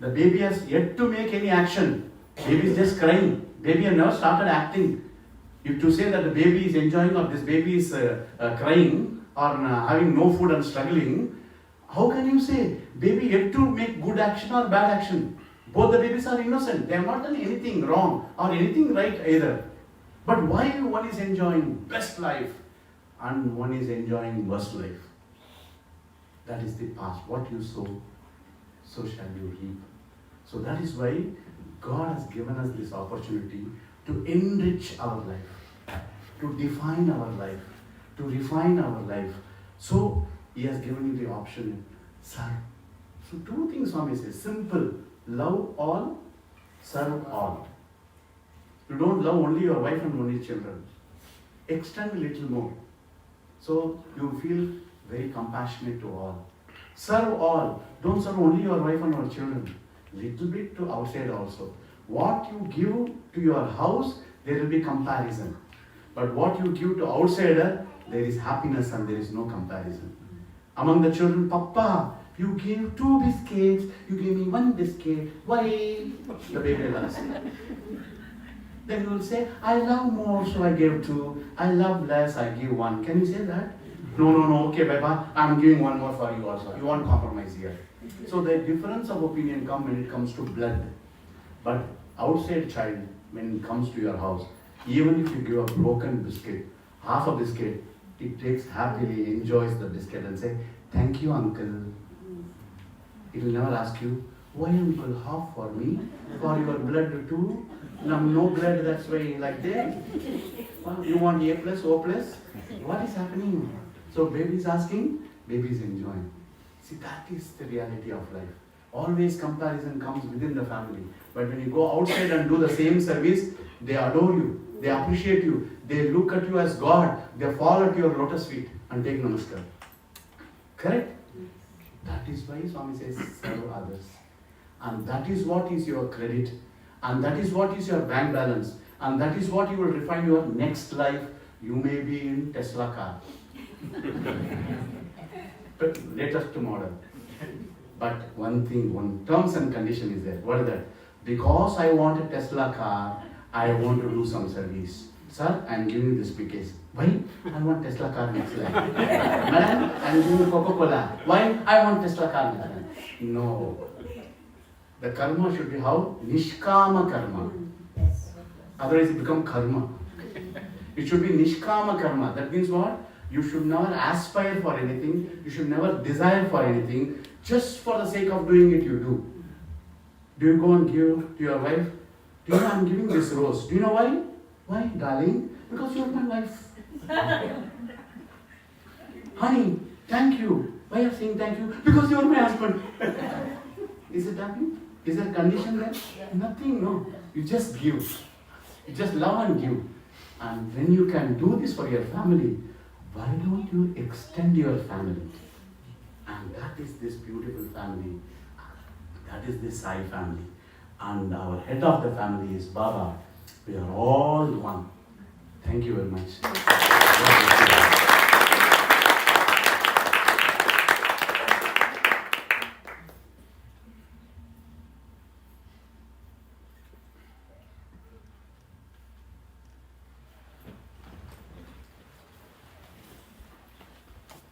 The baby has yet to make any action. Baby is just crying. Baby has never started acting. If to say that the baby is enjoying or this baby is crying or having no food and struggling, how can you say baby yet to make good action or bad action? Both the babies are innocent. They have not done anything wrong or anything right either. But why one is enjoying best life and one is enjoying worst life. That is the past. What you sow, so shall you reap. So that is why God has given us this opportunity to enrich our life, to define our life, to refine our life. So He has given you the option, serve. So 2 things Swami says, simple, love all, serve all. You don't love only your wife and only children. Extend a little more. So you feel very compassionate to all. Serve all. Don't serve only your wife and your children. Little bit to outside also. What you give to your house, there will be comparison. But what you give to outsider, there is happiness and there is no comparison. Among the children, Papa, you gave 2 biscuits, you gave me 1 biscuit. Why? The baby will ask. Then you will say, I love more, so I gave 2. I love less, I give 1. Can you say that? No, okay, Baba, I'm giving 1 more for you also. You won't compromise here. So the difference of opinion comes when it comes to blood. But outside child, when it comes to your house, even if you give a broken biscuit, half a biscuit, it takes happily, enjoys the biscuit and say, thank you, uncle. It will never ask you, why uncle, half for me? For your blood too? No blood, that's why like that. You want A plus, O plus? What is happening? So baby is asking, baby is enjoying. See, that is the reality of life. Always comparison comes within the family. But when you go outside and do the same service, they adore you. They appreciate you. They look at you as God. They fall at your lotus feet and take namaskar. Correct? That is why Swami says, serve others. And that is what is your credit. And that is what is your bank balance. And that is what you will refine your next life. You may be in Tesla car. But latest model. But one thing, one terms and condition is there. What is that? Because I want a Tesla car, I want to do some service. Sir, I am giving you this because. Why? I want Tesla car next life. Madam, I am giving you Coca-Cola. Why? I want Tesla car next life. No. The karma should be how? Nishkama karma. Otherwise it becomes karma. It should be Nishkama karma. That means what? You should never aspire for anything. You should never desire for anything. Just for the sake of doing it, you do. Do you go and give to your wife? Do you know I'm giving this rose? Do you know why? Why, darling? Because you're my wife. Honey, thank you. Why are you saying thank you? Because you're my husband. Is it happening? Is there a condition there? Nothing, no. You just give. You just love and give. And when you can do this for your family, why don't you extend your family? And that is this beautiful family. That is the Sai family. And our head of the family is Baba. We are all one. Thank you very much.